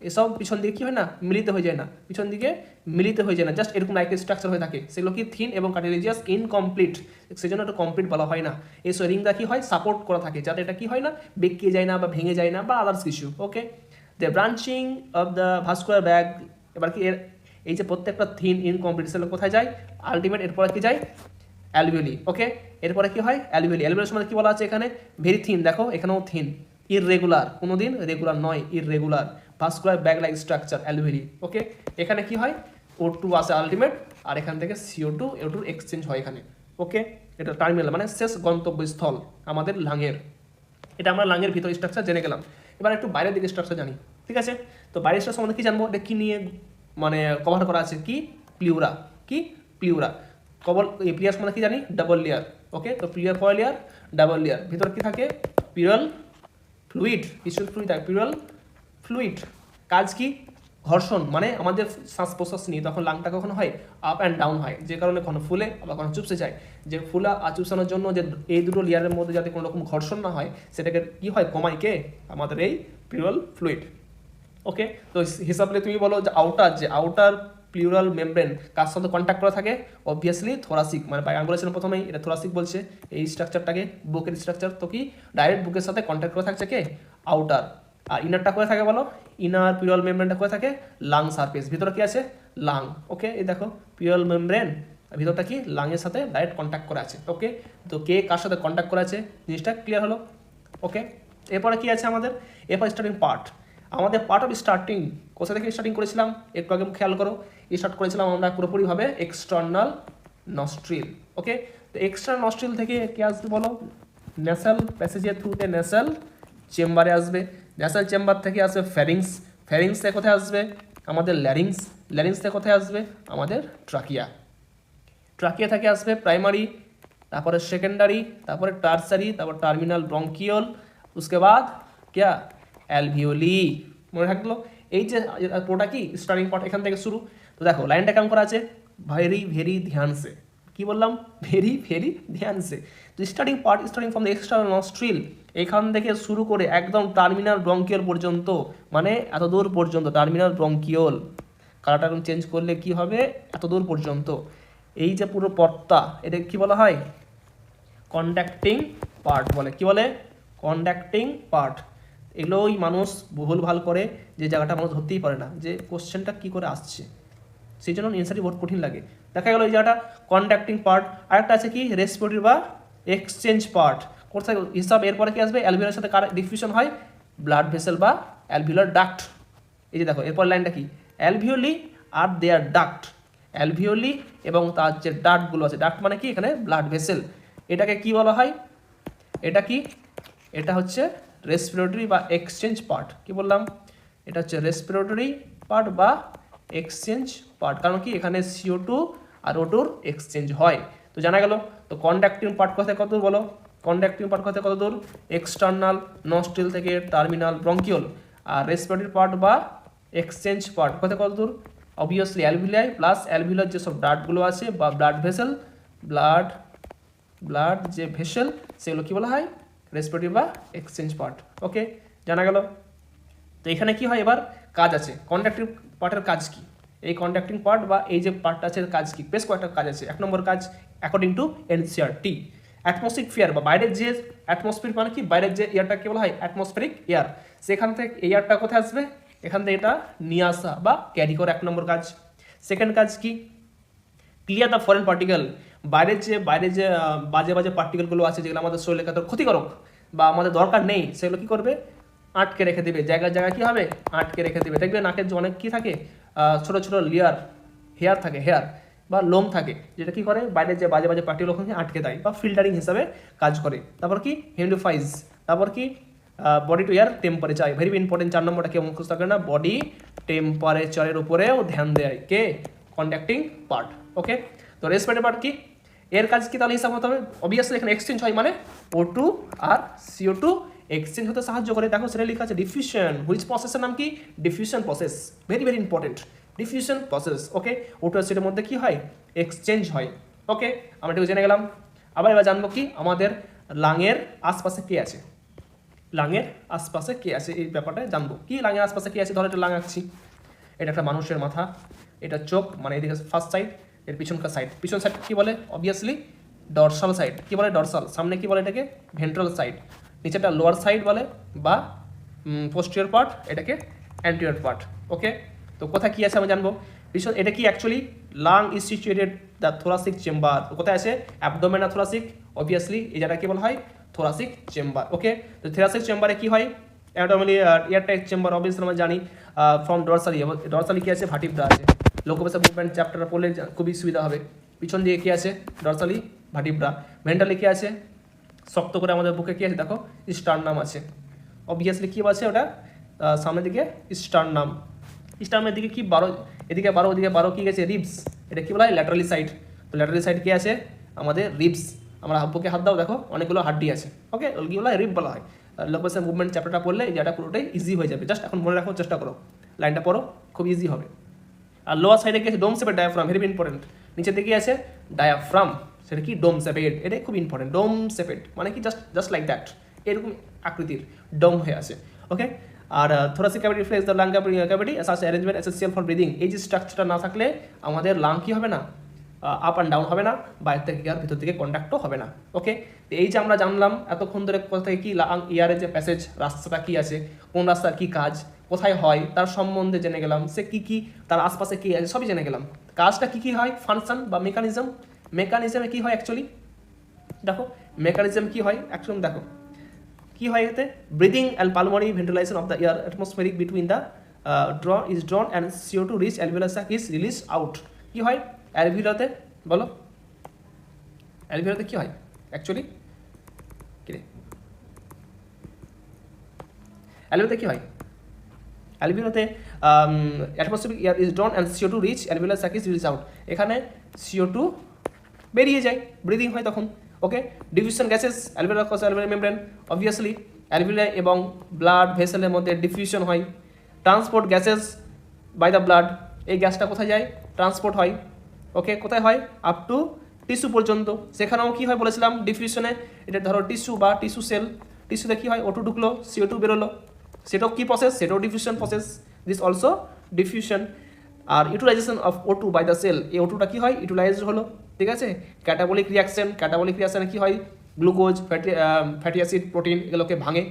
এসব পিছন দিকে কি হয় না, মিলিত হয়ে যায় না, পিছন দিকে মিলিত হয়ে যায় না, জাস্ট এরকম লাইক স্ট্রাকচার হয়ে থাকে, সেগুলো কি থিন এবং কার্টিলেজিয়াস ইনকমপ্লিট, সেজন্য এটা কমপ্লিট বলা হয় না। এই রিংটা কি হয়, সাপোর্ট করা থাকে, যাতে এটা কি হয় না, বেঁকিয়ে যায় না বা ভেঙে যায় না বা আদার্স কিছু। Okay, the branching of the vascular bag, এবার কি এর এই যে প্রত্যেকটা থিন ইনকমপ্লিট সেগুলো কোথায় যায়, আলটিমেট এরপরে কি যায়, অ্যালভিওলি। ওকে, এরপরে কি হয়, অ্যালভিওলি। অ্যালভিওলির সময় কি বলা আছে এখানে, ভেরি থিন, দেখো এখানেও থিন, ইররেগুলার, কোনোদিন রেগুলার নয়, irregular vascular bag like structure alveoli. Okay, এখানে কি হয়, O2 আসে আলটিমেট, আর এখান থেকে CO2 O2 এক্সচেঞ্জ হয় এখানে। ওকে, এটা টার্মিনাল মানে শেষ গন্তব্যস্থল আমাদের লাংয়ের। এটা আমরা লাংয়ের ভিতর স্ট্রাকচার জেনে গেলাম। এবার একটু বাইরের দিকে স্ট্রাকচার জানি, ঠিক আছে? তো বাইরের স্ট্রাকচার সম্বন্ধে কি জানবো, এটা কি নিয়ে মানে কভার করা আছে, কি প্লিউরা, কি প্লিউরা কবল, এই প্লিয়ার সম্বন্ধে কি জানি, ডাবল লেয়ার। ওকে, তো প্লিয়ার কয় লেয়ার, ডাবল লেয়ার, ভিতরে কি থাকে, পিউরাল ফ্লুইড, টিস্যুর ফ্লুইড থাকে, পিউরাল ফ্লুইড। কাজ কি, ঘর্ষণ, মানে আমাদের শ্বাস প্রশ্বাস নিয়ে তখন লাংটা কখনো হয় আপ অ্যান্ড ডাউন হয়, যে কারণে কখনো ফুলে আবার কখনো চুপসে যায়। যে ফুলা আর চুপসানোর জন্য যে এই দুটো লেয়ারের মধ্যে যাতে কোনো রকম ঘর্ষণ না হয়, সেটাকে কি হয়, কমায় কে, আমাদের এই পিউরাল ফ্লুইড। ওকে, তো হিসাবে তুমি বলো যে আউটার প্লিউরাল মেমব্রেন কার সাথে কন্ট্যাক্ট করা থাকে, অবভিয়াসলি থোরাসিক, মানে আমি বলেছিলাম প্রথমেই এটা থোরাসিক বলছে এই স্ট্রাকচারটাকে, বুকের স্ট্রাকচার, তো কি ডাইরেক্ট বুকের সাথে কন্ট্যাক্ট করে থাকছে কে, আউটার। আর ইনারটা করে থাকে বলো, ইনার পিউরাল মেমব্রেনটা করে থাকে লাং সারফেস, ভিতরে কি আছে, লাং। ওকে, এই দেখো পিউরাল মেমব্রেন, ভিতরটা কি লাংয়ের সাথে ডাইরেক্ট কন্ট্যাক্ট করা আছে। ওকে, তো কে কার সাথে কন্ট্যাক্ট করা আছে জিনিসটা ক্লিয়ার হলো। ওকে, এরপরে কি আছে আমাদের, এরপর স্টার্টিং পার্ট, আমাদের পার্ট অফ স্টার্টিং কোথা থেকে স্টার্টিং করেছিলাম, একটু আগে খেয়াল করো, স্টার্ট করেছিলাম আমরা পুরোপুরিভাবে এক্সটার্নাল নস্ট্রিল। ওকে, তো এক্সটার্নাল নস্ট্রিল থেকে কি আসবে বলো, ন্যাসাল প্যাসেজের থ্রুতে ন্যাসাল চেম্বারে আসবে, ন্যাসাল চেম্বার থেকে আসবে ফ্যারিংস, ফ্যারিংস থেকে কোথায় আসবে আমাদের ল্যারিংস, ল্যারিংস থেকে কোথায় আসবে আমাদের ট্রাকিয়া, ট্রাকিয়া থেকে আসবে প্রাইমারি, তারপরে সেকেন্ডারি, তারপরে টার্সারি, তারপর টার্মিনাল ব্রঙ্কিওল, उसके बाद क्या অ্যালভিওলি। মনে থাকলো এই যে পুরোটা কি স্টার্টিং পয়েন্ট এখান থেকে শুরু। তো দেখো লাইনটা কেমন করা আছে, ভেরি ভেরি ধ্যান সে, কি বললাম, ভেরি ভেরি ধ্যান সে। তো starting part starting from the external nostril, এখান থেকে শুরু করে একদম টার্মিনাল ব্রঙ্কিওল পর্যন্ত, মানে এত দূর পর্যন্ত টার্মিনাল ব্রঙ্কিওল, কালারটা এখন চেঞ্জ করলে কি হবে, এত দূর পর্যন্ত এই যে পুরো পথটা, এটা কি বলা হয়, কন্ডাক্টিং পার্ট বলে, কি বলে, কন্ডাক্টিং পার্ট। এগুলোই মানুষ ভুল ভাল করে, যে জায়গাটা মানুষ ধরতেই পারে না যে কোশ্চেনটা কী করে আসছে, সেই জন্য অ্যান্সারই বহুত কঠিন লাগে। দেখা গেল এই জায়গাটা কন্ডাক্টিং পার্ট, আরেকটা আছে কি রেসপিরেটরি বা এক্সচেঞ্জ পার্ট, কোথায় হিসাব, এরপরে কি আসবে, অ্যালভিওলার সাথে কার ডিফিউশন হয়, ব্লাড ভেসেল বা অ্যালভিওলার ডাক্ট। এই যে দেখো এরপর লাইনটা কি, অ্যালভিওলি আর দেয়ার ডাক্ট, অ্যালভিওলি এবং তার যে ডাক্টগুলো আছে, ডাক্ট মানে কি এখানে ব্লাড ভেসেল, এটাকে কি বলা হয়, এটা কি, এটা হচ্ছে রেসপিরেটরি বা এক্সচেঞ্জ পার্ট। কি বললাম, এটা হচ্ছে রেসপিরেটরি পার্ট বা এক্সচেঞ্জ পার্ট, কারণ কি এখানে CO2 আর O2 এক্সচেঞ্জ হয়। তো জানা গেল, তো কন্ডাক্টিং পার্ট কোথায় কত দূর বলো, কন্ডাক্টিং পার্ট কোথায় কত দূর, এক্সটার্নাল নস্ট্রিল থেকে টার্মিনাল ব্রঙ্কিওল, আর রেসপিরেটরি পার্ট বা এক্সচেঞ্জ পার্ট কোথায় কত দূর, অবভিয়াসলি অ্যালভিলাই প্লাস অ্যালভিলার যেসব ব্লাডগুলো আছে বা ব্লাড ভেসেল, ব্লাড যে ভেসেল, সেগুলো কি বলা হয়, রেসপিরেটরি বা এক্সচেঞ্জ পার্ট। ওকে, জানা গেল। তো এখানে কি হয়, এবার কাজ আছে, কন্ডাক্টিং পার্টের কাজ কি, এই কন্ডাক্টিং পার্ট বা এই যে পার্টটা আছে কাজ কি, বেশ কয়েকটা কাজ আছে। এক নম্বর কাজ according to NCERT, atmospheric air বা বাইরের যে অ্যাটমসফিয়ার মানে কি, বাইরের যে এয়ারটা কি বলা হয়, অ্যাটমসফিয়ারিক এয়ার, সেখান থেকে এয়ারটা কোথায় আসবে, এখান থেকে এটা নিয়ে আসা বা ক্যারি করা, এক নম্বর কাজ। সেকেন্ড কাজ কি, ক্লিয়ার দ্য ফরেন পার্টিকেল, বাইরের যে বাজে বাজে পার্টিকেলগুলো আছে যেগুলো আমাদের শরীরের কাছে ক্ষতিকারক বা আমাদের দরকার নেই, সেগুলো কি করবে, আটকে রেখে দেবে, জায়গায় জায়গায় কি হবে, আটকে রেখে দেবে। দেখবে নাকের যে অনেক কি থাকে, ছোট ছোট লেয়ার হেয়ার থাকে, হেয়ার বা লোম থাকে, যেটা কি করে বাইরের যে বাজে বাজে পার্টিকেল ওখানে আটকে দেয় বা ফিল্টারিং হিসাবে কাজ করে। তারপর কি হিউমিডিফাইজ, তারপর কি body two air temperature, very important, 4 নম্বরটা কেউ মুখস্থ থাকে না, বডি টেম্পারেচারের উপরেও ধ্যান দেয় কে, কন্ডাক্টিং পার্ট। ওকে, তো রেসপিরেটরি পার্ট কি, এর কাজ কি তাহলে হিসাব হতে হবে, অবভিয়াসলি এখানে এক্সচেঞ্জ হয়, মানে O2 আর CO2 এক্সচেঞ্জ হতে সাহায্য করে। দেখো সেটা লেখা আছে ডিফিউশন, হুইচ প্রসেসের নাম কি, diffusion process, very very important, diffusion process. Okay, O2 আর CO2 এর মধ্যে কি হয়, এক্সচেঞ্জ হয়। ওকে, আমরা এটুকু জেনে গেলাম। আবার এবার জানবো কি, আমাদের লাংয়ের আশপাশে কে আছে, লাংয়ের আশপাশে কে আছে এই ব্যাপারটা জানবো। কি লাংয়ের আশপাশে কে আছে? ধরো এটা লাং আঁকছি, এটা একটা মানুষের মাথা, এটা চোখ মানে এদিকে ফার্স্ট সাইড, এর পিছনকার সাইড। পিছন সাইড কি বলে? Obviously dorsal side. কি বলে? ডরসাল। সামনে কি বলে এটাকে? Ventral side. নিচেটা লোয়ার সাইড বলে বা পোস্টিরিয়র পার্ট, এটাকে অ্যান্টিরিয়র পার্ট। ওকে, তো কোথায় কি আছে আমরা জানবো। পিছন এটা কি actually lung is situated the thoracic chamber. কোথায় আছে? অ্যাবডোমেন আর থোরাসিক। অবভিয়াসলি এই জায়গাটা কি বলা হয়? Thoracic chamber. ওকে, তো থোরাসিক চেম্বারে কি হয়? অ্যাবডোমিনালি এয়ারটাইট চেম্বার অবভিয়াসলি আমরা জানি। ফ্রম ডরসালি, ডরসালি কি আছে? ভার্টিব্রা আছে। লোকোমোশন মুভমেন্ট চ্যাপ্টারটা পড়লে খুবই সুবিধা হবে। পিছন দিয়ে কি আছে? ডরসালি, ভার্টিব্রা। ভেন্ট্রালি কি আছে? শক্ত করে আমাদের বুকে কি আছে দেখো? স্টারনাম আছে। অবভিয়াসলি কি আছে ওটা? সামনের দিকে স্টারনাম। স্টারনামের দিকে কি 12, এদিকে 12, ওদিকে 12, কি গেছে? রিবস। এটা কি বলা হয়? Laterally side. তো ল্যাটারালি সাইড কি আছে? আমাদের রিবস। আমরা বুকে হাত দাও, দেখো অনেকগুলো হাড্ডি আছে। ওকে, ওগুলো বলা হয় রিব বলা হয়। লোকোমোশন মুভমেন্ট চ্যাপ্টারটা পড়লে এই জায়গাটা পুরোটাই ইজি হয়ে যাবে। জাস্ট এখন মনে রাখার চেষ্টা করো, লাইনটা পড়ো, খুব ইজি হবে। আর লোয়ার সাইডে কি আছে? ডোম শেপের ডায়াফ্রাম, ভেরি ইম্পর্টেন্ট। নিচের দিকে আছে ডায়াফ্রাম, সেটা কি? ডোম শেপেড। এটাই খুব ইম্পর্টেন্ট। ডোম শেপেড মানে কি? জাস্ট লাইক দ্যাট, এরকম আকৃতির ডোম হয়ে আছে। ওকে, আর thoracic cavity reflex the lung cavity such arrangement essential for breathing. এই যে স্ট্রাকচারটা না থাকলে আমাদের লাং কি হবে না? আপ অ্যান্ড ডাউন হবে না, বাইরে থেকে আর ভিতর থেকে কন্ট্যাক্টও হবে না। ওকে, এই যে আমরা জানলাম এতক্ষণ ধরে কোথায় কি লাং ইয়ারের যে প্যাসেজ, রাস্তাটা কি আছে, কোন রাস্তার কি কাজ, কোথায় হয় তার সম্বন্ধে জেনে গেলাম। সে কি কি, তার আশপাশে কি আছে সবই জেনে গেলাম। কাজটা কি কি হয়? ফাংশন বা মেকানিজম। মেকানিজমে কি হয় অ্যাকচুয়ালি দেখো, মেকানিজম কি হয় অ্যাকচুয়ালি দেখো কি হয় এতে? Breathing and pulmonary ventilation of the air atmospheric between the drawn and CO2 rich alveolus sac is release out. কি হয় অ্যালভিওলাতে? বলো, অ্যালভিওলাতে কি হয় অ্যাকচুয়ালি? কি রে অ্যালভিওলাতে কি হয়? অ্যালভিওলাতে atmospheric air is drawn and CO2 rich alveolus sac is release out. এখানে CO2 বেরিয়ে যায়, ব্রিদিং হয় তখন। Okay, diffusion gases alveolar cross alveolar membrane. Obviously অ্যালভিওলাই এবং ব্লাড ভেসেলের মধ্যে ডিফিউশন হয়। Transport gases by the blood. এই গ্যাসটা কোথায় যায়? ট্রান্সপোর্ট হয়। ওকে, কোথায় হয়? আপ টু টিস্যু পর্যন্ত। সেখানেও কি হয় বলেছিলাম ডিফিউশনে? এটা ধরো টিস্যু বা টিস্যু সেল, টিস্যুতে কি হয়? O2 ঢুকলো, CO2 বেরোলো, সেটাও কি প্রসেস? সেটাও diffusion process. This also diffusion. আর utilization of O2 by the cell, এই O2টা কি হয়? ইউটিলাইজড হলো। ঠিক আছে, ক্যাটাবলিক রিয়াকশন। ক্যাটাবলিক রিয়াকশনে কি হয়? গ্লুকোজ, ফ্যাটি অ্যাসিড, প্রোটিন এগুলোকে ভাঙে,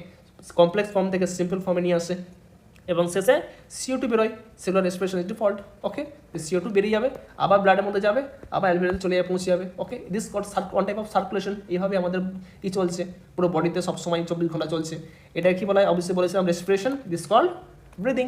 কমপ্লেক্স ফর্ম থেকে সিম্পল ফর্মে নিয়ে আসে এবং শেষে CO2 বেরোয়। Cellular respiration is default. Okay, CO2 বেরিয়ে যাবে, আবার ব্লাডের মধ্যে যাবে, আবার অ্যালভিওলাতে চলে যাবে, পৌঁছে যাবে। Okay, this caught one type of circulation. এইভাবে আমাদের কি চলছে? পুরো বডিতে সবসময় 24 ঘন্টা চলছে। এটা কি বলা হয়? অবশ্যই বলেছিলাম respiration. This called breathing.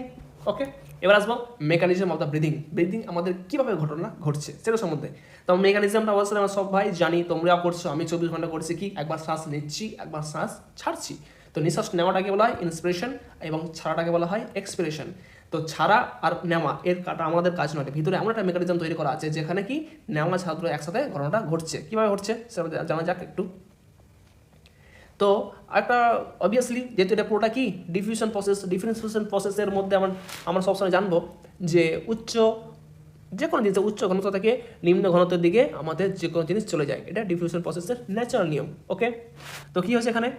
Okay, এবার আসবো mechanism of the breathing. Breathing আমাদের কীভাবে ঘটনা ঘটছে সেটা সম্বন্ধে। তো মেকানিজমটা অবশ্যই আমরা সব ভাই জানি, তোমরাও করছো, আমি 24 ঘন্টা করছি কি? একবার শ্বাস নিচ্ছি, একবার শ্বাস ছাড়ছি। তো নিঃশ্বাস নেওয়াটাকে বলা হয় ইন্সপিরেশন এবং ছাড়াটাকে বলা হয় এক্সপিরেশন। তো ছাড়া আর নেওয়া এর কাটা আমাদের কাজ নয়। ভিতরে এমন একটা মেকানিজম তৈরি করা আছে যেখানে কি নেওয়া ছাত্র একসাথে ঘটনাটা ঘটছে। কীভাবে ঘটছে সেটা জানা যাক একটু। তো একটা অবভিয়াসলি যেহেতু এটা পুরোটা কি ডিফিউশন প্রসেস, ডিফারেন্সিয়েশন প্রসেসের মধ্যে আমরা সবসময় জানবো যে যে কোনো জিনিসের উচ্চ ঘনত্ব থেকে নিম্ন ঘনত্বের দিকে আমাদের যে কোনো জিনিস চলে যায়, এটা ডিফিউশন প্রসেসের ন্যাচারাল নিয়ম। ওকে, তো কী হচ্ছে এখানে?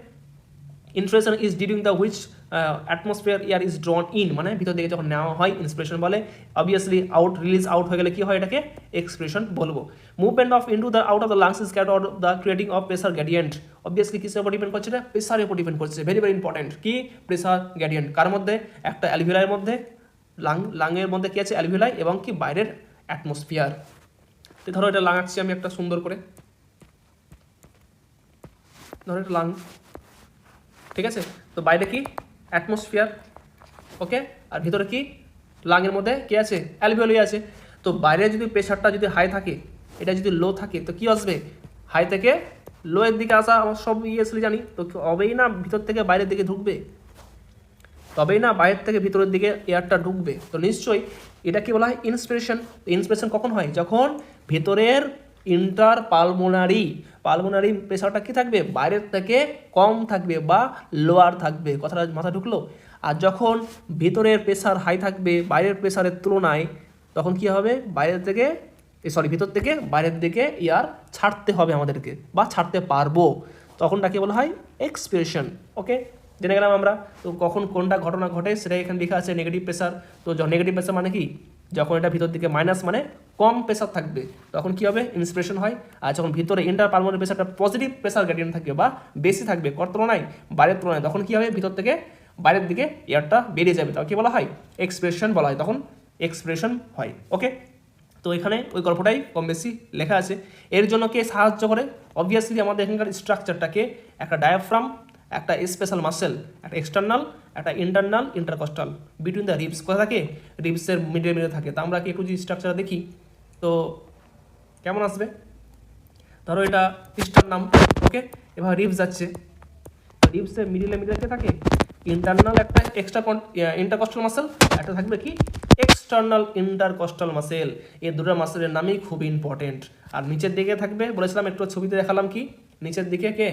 Inflation is during the which atmosphere air is ড্রন in, মানে ভিতর দিকে যখন নেওয়া হয় ইন্সপিরেশন বলে। অবভিয়াসলি আউট, রিলিজ আউট হয়ে গেলে কি হয়? এটাকে এক্সপিরেশন বলবো। Movement of into the out of the lungs is carried out the creating of pressure gradient. Obviously কিসের উপর ডিপেন্ড করছে? এটা প্রেসারের উপর ডিপেন্ড করছে। Very very important. কি? Pressure gradient. কার মধ্যে? একটা অ্যালভিওলাইয়ের মধ্যে, লাংয়ের মধ্যে কি আছে? অ্যালভিওলাই এবং কি বাইরের অ্যাটমসফিয়ার। তো ধরো এটা লাং আঁকছি আমি একটা সুন্দর করে, ধরো এটা লাং, ঠিক আছে। তো বাইরে কি? অ্যাটমসফিয়ার। ওকে, আর ভিতরে কি? লাংয়ের মধ্যে কি আছে? অ্যালভিওলাই আছে। তো বাইরে যদি প্রেশারটা যদি হাই থাকে, এটা যদি লো থাকে, তো কি আসবে? হাই থেকে লোয়ের দিকে আসা আমার সব আসলে জানি। তো তবেই না ভিতর থেকে বাইরের দিকে ঢুকবে, তবেই না বাইরের থেকে ভিতরের দিকে এয়ারটা ঢুকবে। তো নিশ্চয়ই এটা কি বলা হয়? ইন্সপিরেশন। ইন্সপিরেশন কখন হয়? যখন ভেতরের ইন্টার পালমোনারি প্রেশারটা কি থাকবে? বাইরের থেকে কম থাকবে বা লোয়ার থাকবে। কথাটা মাথা ঢুকলো? আর যখন ভিতরের প্রেশার হাই থাকবে বাইরের প্রেশারের তুলনায়, তখন কি হবে? ভিতর থেকে বাইরের দিকে এয়ার ছাড়তে হবে আমাদেরকে বা ছাড়তে পারবো, তখন তাকে বলা হয় এক্সপিরেশন। ওকে, জেনে গেলাম আমরা। তো কখন কোনটা ঘটনা ঘটে সেটা এখানে লেখা আছে, নেগেটিভ প্রেসার। তো নেগেটিভ প্রেসার মানে কি, যখন এটা ভিতর দিকে মাইনাস মানে কম প্রেসার থাকবে তখন কি হবে, ইন্সপিরেশন হয়। আর যখন ভিতরে ইন্টার পালমোনারি প্রেসারটা পজিটিভ প্রেসার গ্রেডিয়েন্ট থাকবে বা বেশি থাকবে কর তুলনায় বাইরের তুলনায়, তখন কি হবে, ভিতর থেকে বাইরের দিকে এয়ারটা বেরিয়ে যাবে, তখন কি বলা হয়, এক্সপ্রেশন বলা হয়, তখন এক্সপ্রেশন হয়। ওকে, তো এখানে ওই গল্পটাই কম বেশি লেখা আছে। এর জন্য কে সাহায্য করে, অবভিয়াসলি আমাদের এখানকার স্ট্রাকচারটাকে একটা ডায়াফ্রাম, একটা স্পেশাল মাসেল, একটা এক্সটার্নাল, একটা internal, intercostal, between the ribs কোথায় থাকে, রিবসের মিডে থাকে। তো আমরা কি একটু যদি স্ট্রাকচার দেখি তো কেমন আসবে, ধরো এটা স্টার্নাম, ওকে, এবার রিবস যাচ্ছে, রিবসের মিডিলে কে থাকে, ইন্টারনাল একটা ইন্টারকস্টাল মাসেল, একটা থাকবে কি এক্সটার্নাল ইন্টারকস্টাল মাসেল। এই দুটো মাসেলের নামই খুব ইম্পর্টেন্ট। আর নিচের দিকে থাকবে, বলেছিলাম একটু ছবিতে দেখালাম কি, নিচের দিকে কে,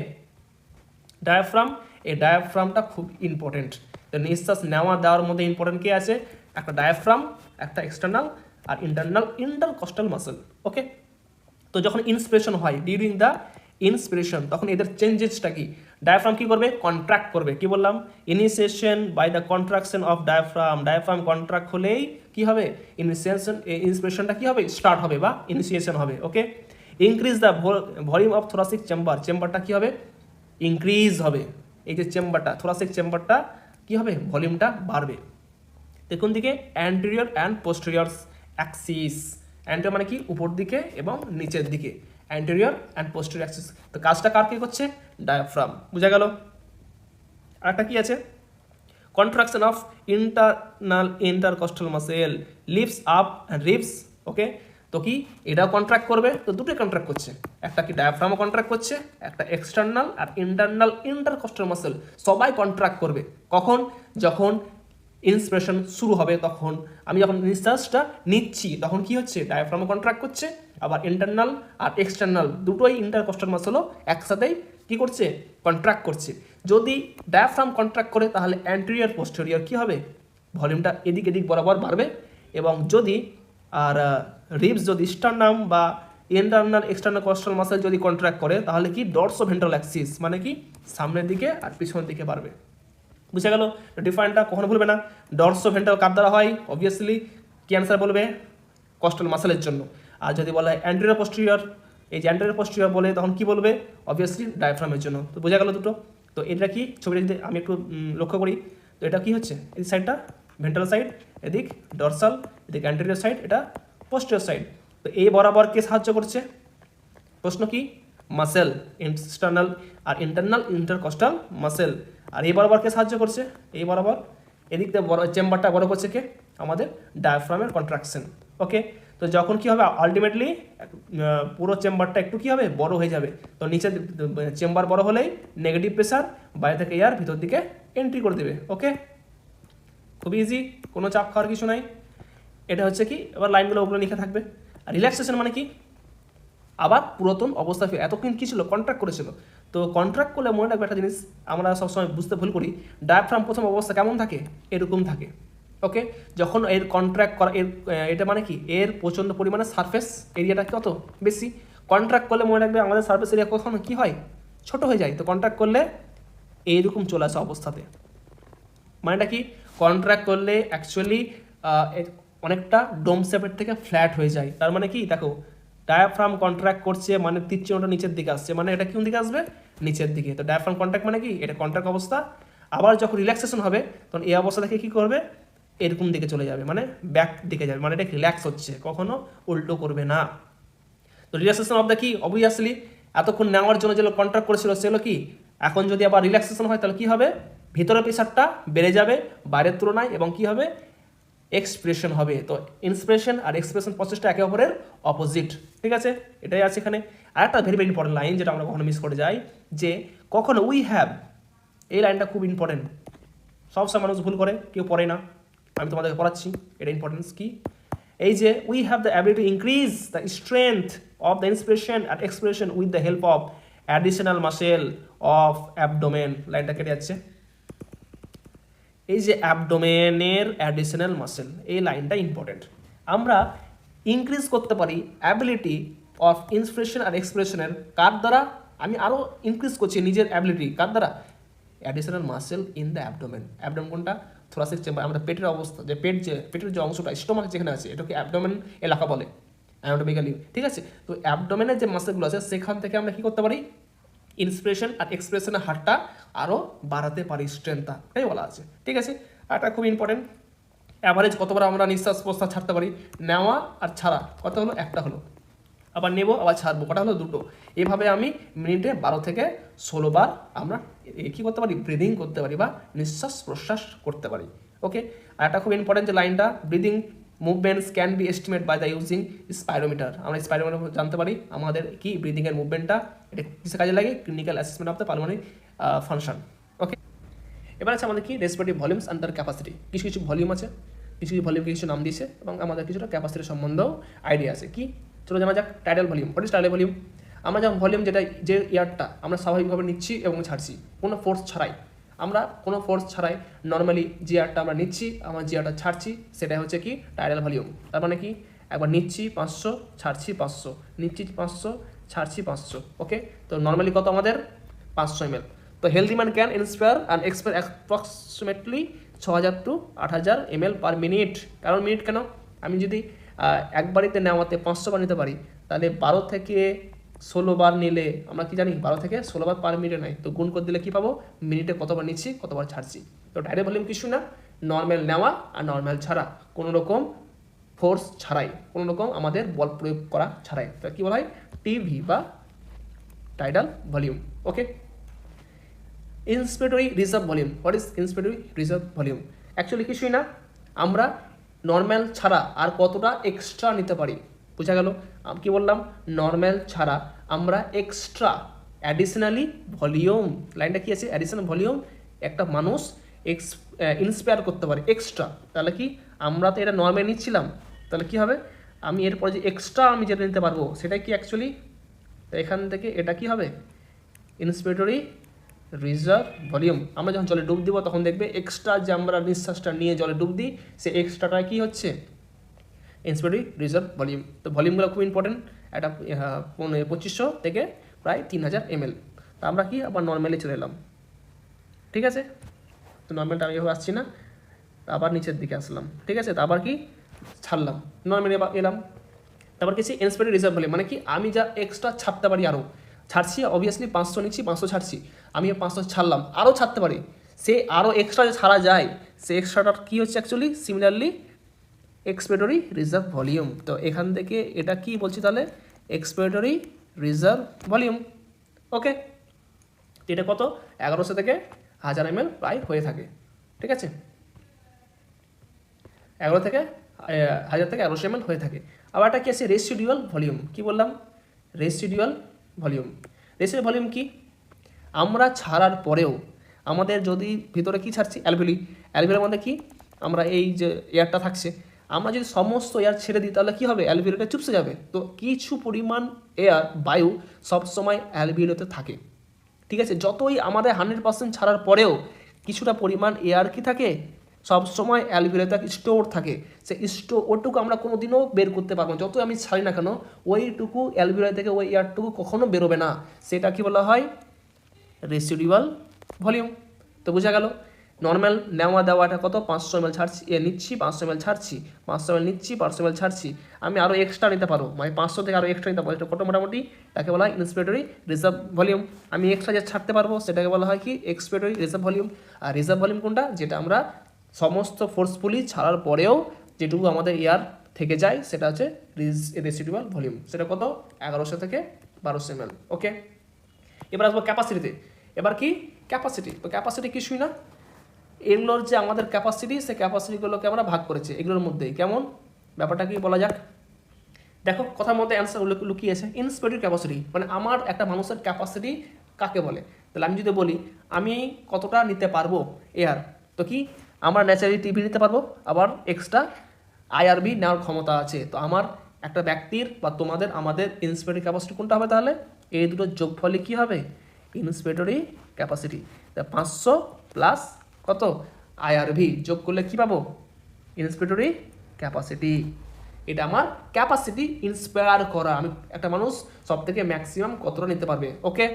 ডায়াফ্রাম। এই ডায়াফ্রামটা খুব ইম্পর্টেন্ট। তো নিঃশ্বাস নেওয়া দেওয়ার মধ্যে ইম্পর্টেন্ট কে আছে, একটা ডায়াফ্রাম, একটা এক্সটার্নাল আর ইন্টারনাল ইন্টারকস্টাল মাসেল। ওকে, তো যখন ইন্সপিরেশন হয়, ডিউরিং দ্য ইন্সপিরেশন, তখন এদের চেঞ্জেসটা কি, ডায়াফ্রাম কি করবে, কন্ট্রাক্ট করবে। কি বললাম, initiation by the contraction of diaphragm, diaphragm contract হলেই কি হবে, ইন্সপিরেশনটা কি হবে, স্টার্ট হবে বা ইনিশিয়েশন হবে। Okay, increase the volume of thoracic chamber, চেম্বারটা কি হবে, ইনক্রিজ হবে। এই যে চেম্বারটা, থোরাসিক চেম্বারটা কি হবে, ভলিউমটা বাড়বে। দেখুন দিকে anterior and posterior Axis, anterior মানে কি উপর দিকে এবং নিচের দিকে, অ্যান্টেরিয়র অ্যান্ড পোস্টেরিয়র অ্যাক্সিস। তো কাজটা কার কি করছে, ডায়াফ্রাম, বুঝা গেল। আরেকটা কি আছে, contraction of internal intercostal muscle lifts up and ribs. Okay, তো কি এটাও কন্ট্রাক্ট করবে, তো দুটোই কন্ট্রাক্ট করছে, একটা কি ডায়াফ্রামও কন্ট্রাক্ট করছে, একটা এক্সটার্নাল আর ইন্টারনাল ইন্টারকস্টাল মাসেল সবাই কন্ট্রাক্ট করবে। কখন, যখন ইন্সপিরেশন শুরু হবে, তখন আমি যখন নিঃশ্বাসটা নিচ্ছি তখন কি হচ্ছে, ডায়াফ্রামও কন্ট্রাক্ট করছে, আবার ইন্টারনাল আর এক্সটার্নাল দুটোই ইন্টারকস্টাল মাসেলও একসাথেই কি করছে, কন্ট্রাক্ট করছে। যদি ডায়াফ্রাম কন্ট্রাক্ট করে তাহলে অ্যান্টেরিয়র পোস্টেরিয়র কি হবে, ভলিউমটা এদিক এদিক বরাবর বাড়বে। এবং যদি আর রিবস যদি স্টার্নাম বা ইন্টারনাল এক্সটার্নাল কস্টাল মাসেল যদি কন্ট্রাক্ট করে তাহলে কি ডরসোভেন্ট্রাল অ্যাক্সিস মানে কি সামনের দিকে আর পিছনের দিকে বাড়বে। বুঝে গেল, ডিফারেন্টটা কখনো ভুলবে না। ডরসোভেন্ট্রাল কার দ্বারা হয়, অবভিয়াসলি কি অ্যান্সার বলবে, কস্টাল মাসেলের জন্য। আর যদি বলা হয় অ্যান্টেরিয়র পোস্টেরিয়র, এই যে অ্যান্টেরিয়র পোস্টেরিয়র বলে তখন কি বলবে, অবভিয়াসলি ডায়াফ্রামের জন্য। তো বোঝা গেল দুটো। তো এটা কি ছবিটা যদি আমি একটু লক্ষ্য করি, তো এটা কি হচ্ছে, এই সাইডটা ভেন্ট্রাল সাইড, এদিক ডরসাল, এদিক অ্যান্টেরিয়র সাইড, এটা পোস্টেরিয়র সাইড। তো এই বরাবর কে সাহায্য করছে, প্রশ্ন কি, মাসেল, এক্সটার্নাল আর ইন্টারনাল ইন্টারকস্টাল মাসেল। আর এই বরাবর কে সাহায্য করছে, এই বরাবর এদিক দিয়ে বড় চেম্বারটা বড় করছে কে, আমাদের ডায়াফ্রামের কন্ট্রাকশন। ওকে, তো যখন কি হবে, আলটিমেটলি পুরো চেম্বারটা একটু কি হবে, বড় হয়ে যাবে। তো নিচে চেম্বার বড় হলেই নেগেটিভ প্রেসার বাইরে থেকে এয়ার ভিতর দিকে এন্ট্রি করে দেবে। ওকে, খুব ইজি, কোনো চাপ খাওয়ার কিছু নাই। এটা হচ্ছে কি, এবার লাইনগুলো ওগুলো লিখে থাকবে। আর রিল্যাক্সেশন মানে কি, আবার পুরাতন অবস্থা ফিরে, এতক্ষণ কী ছিল, কন্ট্রাক্ট করেছিল। তো কন্ট্রাক্ট করলে মনে রাখবে একটা জিনিস, আমরা সবসময় বুঝতে ভুল করি, ডায়াফ্রাম প্রথম অবস্থা কেমন থাকে, এরকম থাকে। ওকে, যখন এর কন্ট্রাক্ট করা, এটা মানে কি, এর প্রচণ্ড পরিমাণে সারফেস এরিয়াটা কত বেশি, কন্ট্রাক্ট করলে মনে রাখবে আমাদের সারফেস এরিয়া কখনো কী হয়, ছোট হয়ে যায়। তো কন্ট্রাক্ট করলে এইরকম চলে আসে অবস্থাতে, মানেটা কি, কন্ট্রাক্ট করলে অ্যাকচুয়ালি অনেকটা ডোম শেপের থেকে ফ্ল্যাট হয়ে যায়। তার মানে কি, দেখো ডায়াফ্রাম কন্ট্রাক্ট করছে মানে তীর চিহ্নটা নিচের দিকে আসছে, মানে এটা কোন দিকে আসবে, নিচের দিকে। তো ডায়াফ্রাম কন্ট্রাক্ট মানে কি, এটা কন্ট্রাক্ট অবস্থা। আবার যখন রিল্যাক্সেশন হবে তখন এই অবস্থা থেকে কী করবে, এরকম দিকে চলে যাবে, মানে ব্যাক দিকে যাবে, মানে এটা রিল্যাক্স হচ্ছে, কখনো উল্টো করবে না। তো রিল্যাক্সেশন অফ দ্য কি, অবভিয়াসলি এতক্ষণ নেওয়ার জন্য যেগুলো কন্ট্রাক্ট করেছিল সেগুলো কি, এখন যদি আবার রিল্যাক্সেশন হয় তাহলে কী হবে, ভিতরের প্রেশারটা বেড়ে যাবে বাইরের তুলনায়, এবং কী হবে, এক্সপ্রেশন হবে। তো ইন্সপিরেশন আর এক্সপ্রেশন প্রসেসটা একে অপরের অপোজিট, ঠিক আছে, এটাই আছে এখানে। আর একটা ভেরি ভেরি ইম্পর্টেন্ট লাইন যেটা আমরা কখনো মিস করে যাই, যে কখনো উই হ্যাভ, এই লাইনটা খুব ইম্পর্টেন্ট, সবসময় মানুষ ভুল করে, কেউ পড়ে না, আমি তোমাদেরকে পড়াচ্ছি, এটা ইম্পর্টেন্স কি, এই যে we have the ability to increase the strength of the inspiration and expression with the help of additional muscle of abdomen. লাইনটা কেটে যাচ্ছে, এই যে অ্যাবডোমেনের অ্যাডিশনাল মাসেল, এই লাইনটা ইম্পর্টেন্ট। আমরা ইনক্রিজ করতে পারি অ্যাবিলিটি অফ ইন্সপিরেশন আর এক্সপ্রেশনের কার দ্বারা, আমি আরও ইনক্রিজ করছি নিজের অ্যাবিলিটি কার দ্বারা, additional muscle in the abdomen. Abdomen কোনটা? থোরাসিক চেম্বার, আমাদের পেটের অবস্থা, যে পেটের যে অংশটা স্টোমাক যেখানে আছে এটাকে অ্যাবডোমেন এলাকা বলে অ্যানাটমিক্যালি, ঠিক আছে। তো অ্যাবডোমেনের যে মাসেলগুলো আছে সেখান থেকে আমরা কী করতে পারি? ইন্সপিরেশন আর এক্সপ্রেশনের হারটা আরও বাড়াতে পারি, স্ট্রেংথটা, এটাই বলা আছে, ঠিক আছে। আর এটা খুব ইম্পর্টেন্ট, অ্যাভারেজ কতবার আমরা নিঃশ্বাস প্রশ্বাস ছাড়তে পারি? নেওয়া আর ছাড়া কত হলো? একটা হলো। আবার নেব আবার ছাড়বো, কটা হলো? দুটো। এভাবে আমি মিনিটে 12 থেকে 16 বার আমরা কী করতে পারি? ব্রিদিং করতে পারি বা নিঃশ্বাস প্রশ্বাস করতে পারি, ওকে। আর একটা খুব ইম্পর্টেন্ট যে লাইনটা, breathing movements can be estimate by the using spirometer. আমরা স্পাইরোমিটার জানতে পারি আমাদের কি ব্রিদিংয়ের মুভমেন্টটা, এটা কিসে কাজে লাগে? Clinical assessment of the pulmonary function, okay. এবার আছে আমাদের কি রেসপিরেটরি ভলিউমস অ্যান্ড তার ক্যাপাসিটি। কিছু কিছু ভলিউম আছে, কিছু কিছু ভলিউমকে কিছু নাম দিয়েছে এবং আমাদের কিছুটা ক্যাপাসিটির সম্বন্ধেও আইডিয়া আছে। কি? চলো জানা যাক tidal volume. What is tidal volume? আমরা যেমন ভলিউম যেটা, যে এয়ারটা আমরা স্বাভাবিকভাবে নিচ্ছি এবং ছাড়ছি কোনো ফোর্স ছাড়াই, আমরা কোনো ফোর্স ছাড়াই নর্মালি যে এয়ারটা আমরা নিচ্ছি, আমরা যে এয়ারটা ছাড়ছি, সেটাই হচ্ছে কি টাইডাল ভলিউম। তার মানে কি? একবার নিচ্ছি 500, ছাড়ছি 500, নিচ্ছি 500, ছাড়ছি 500, ওকে। তো নর্মালি কত আমাদের? 500 ml। তো healthy man can inspire and expire approximately 6000 to 8000 ml per minute. কারণ মিনিট কেন? আমি যদি একবারিতে নেওয়াতে 500 বার নিতে পারি, তাহলে 12 থেকে 16 বার নিলে আমরা কি জানি? 12 থেকে 16 বার পার মিনিটে নেয়, তো গুণ করে দিলে কী পাবো? মিনিটে কতবার নিচ্ছি, কতবার ছাড়ছি। তো টাইডাল ভলিউম কিছু না, নর্মাল নেওয়া আর নর্মাল ছাড়া, কোনো রকম ফোর্স ছাড়াই, কোনো রকম আমাদের বল প্রয়োগ করা ছাড়াই, তো কী বলা হয়? টিভি বা tidal volume, okay. Inspiratory reserve volume. What is inspiratory reserve volume? Actually কিছুই না, আমরা নর্মাল ছাড়া আর কতটা এক্সট্রা নিতে পারি, বোঝা গেল? কি বললাম? নর্মাল ছাড়া আমরা এক্সট্রা অ্যাডিশনালি ভলিউম, লাইনটা কি আছে? অ্যাডিশনাল ভলিউম একটা মানুষ ইন্সপায়ার করতে পারে এক্সট্রা। তাহলে কি? আমরা তো এটা নর্মাল নিচ্ছিলাম, তাহলে কি হবে? আমি এরপরে যে এক্সট্রা আমি যেটা নিতে পারবো সেটা কি অ্যাকচুয়ালি, এখান থেকে এটা কি হবে? ইন্সপিরেটরি রিজার্ভ ভলিউম। আমরা যখন জলে ডুব দিব তখন দেখবে এক্সট্রা যে আমরা নিঃশ্বাসটা নিয়ে জলে ডুব দিই, সে এক্সট্রাটা কী হচ্ছে? ইন্সপিরেটরি রিজার্ভ ভলিউম। তো ভলিউমগুলো খুব ইম্পর্টেন্ট, একটা 2500 থেকে প্রায় 3000 ml। তা আমরা কি আবার নর্মালি চলে এলাম, ঠিক আছে। তো নর্মালটা আমি এভাবে আসছি না, আবার নিচের দিকে আসলাম, ঠিক আছে। তো আবার কি ছাড়লাম, নর্মালি এলাম। তারপর কিছু ইন্সপিরেটরি রিজার্ভ ভলিউম মানে কি? আমি যা এক্সট্রা ছাড়তে পারি, আরও ছাড়ছি, অবভিয়াসলি 500 নিচ্ছি, 500 ছাড়ছি, আমি 500 ছাড়লাম, আরও ছাড়তে পারি, সে আরও এক্সট্রা যে ছাড়া যায়, সে এক্সট্রাটা কী হচ্ছে actually? Similarly expiratory reserve volume. তো এখান থেকে এটা কি বলছি তাহলে? এক্সপিরেটরি রিজার্ভ ভলিউম, ওকে। এটা কত? 1100 থেকে 1000 ml প্রায় হয়ে থাকে, ঠিক আছে। 11 থেকে 1000 থেকে 1100 ml হয়ে থাকে। আবার একটা কি আছে? Residual volume. কি বললাম? Residual volume. রেসিডুয়াল ভলিউম কি? আমরা ছাড়ার পরেও আমাদের যদি ভিতরে কি ছাড়ছি? অ্যালভিউলি। অ্যালভিউলের মধ্যে কি? আমরা এই যে এয়ারটা থাকছে, আমরা যদি সমস্ত এয়ার ছেড়ে দিই তাহলে কী হবে? অ্যালভিউলেটা চুপসে যাবে। তো কিছু পরিমাণ এয়ার, বায়ু সবসময় অ্যালভিউলেতে থাকে, ঠিক আছে। যতই আমাদের 100% ছাড়ার পরেও কিছুটা পরিমাণ এয়ার কি থাকে? সবসময় অ্যালভিউলেতে স্টোর থাকে। সে ওটুকু আমরা কোনো দিনও বের করতে পারবো না, যতই আমি ছাড়ি না কেন ওইটুকু অ্যালভিউলাই থেকে ওই এয়ারটুকু কখনো বেরোবে না। সেটা কি বলা হয়? Residual volume. তো বোঝা গেল নর্মাল নেওয়া দেওয়াটা কত? 500 ml ছাড়ছি, নিচ্ছি 500 ml ছাড়ছি, 500 ml নিচ্ছি 500 ml ছাড়ছি, আমি আরও এক্সট্রা নিতে পারো, মানে 500 থেকে আরও এক্সট্রা নিতে পারো, এটা কত? মোটামুটি তাকে বলা হয় ইন্সপিরেটরি রিজার্ভ ভলিউম। আমি এক্সট্রা যে ছাড়তে পারবো সেটাকে বলা হয় কি? Expiratory reserve volume. আর রিজার্ভ ভলিউম কোনটা? যেটা আমরা সমস্ত ফোর্সফুলি ছাড়ার পরেও যেটুকু আমাদের এয়ার থেকে যায় সেটা হচ্ছে রেসিডুয়াল ভলিউম। সেটা কত? 1100 থেকে 1200 ml, ওকে। এবার আসবো ক্যাপাসিটিতে। এবার কি? ক্যাপাসিটি। তো ক্যাপাসিটি কিছুই না, এগুলোর যে আমাদের ক্যাপাসিটি, সে ক্যাপাসিটিগুলোকে আমরা ভাগ করেছি এগুলোর মধ্যেই। কেমন ব্যাপারটা কি বলা যাক? দেখো কথার মধ্যে অ্যান্সার লুকিয়েছে। ইন্সপিরেটরি ক্যাপাসিটি মানে আমার একটা মানুষের ক্যাপাসিটি কাকে বলে? তাহলে আমি যদি বলি আমি কতটা নিতে পারবো এয়ার, তো কি আমার ন্যাচারালি টিভি নিতে পারবো, আবার এক্সট্রা আইআরবি নেওয়ার ক্ষমতা আছে। তো আমার একটা ব্যক্তির বা তোমাদের আমাদের ইন্সপিরেটরি ক্যাপাসিটি কোনটা হবে তাহলে? এই দুটোর যোগফলে কী হবে? ইন্সপিরেটরি ক্যাপাসিটি। তা 500 প্লাস কত? আইআরভি যোগ করলে কী পাবো? ইন্সপিরেটরি ক্যাপাসিটি। এটা আমার ক্যাপাসিটি ইন্সপায়ার করা, আমি একটা মানুষ সব থেকে ম্যাক্সিমাম কতটা নিতে পারবে, ওকে।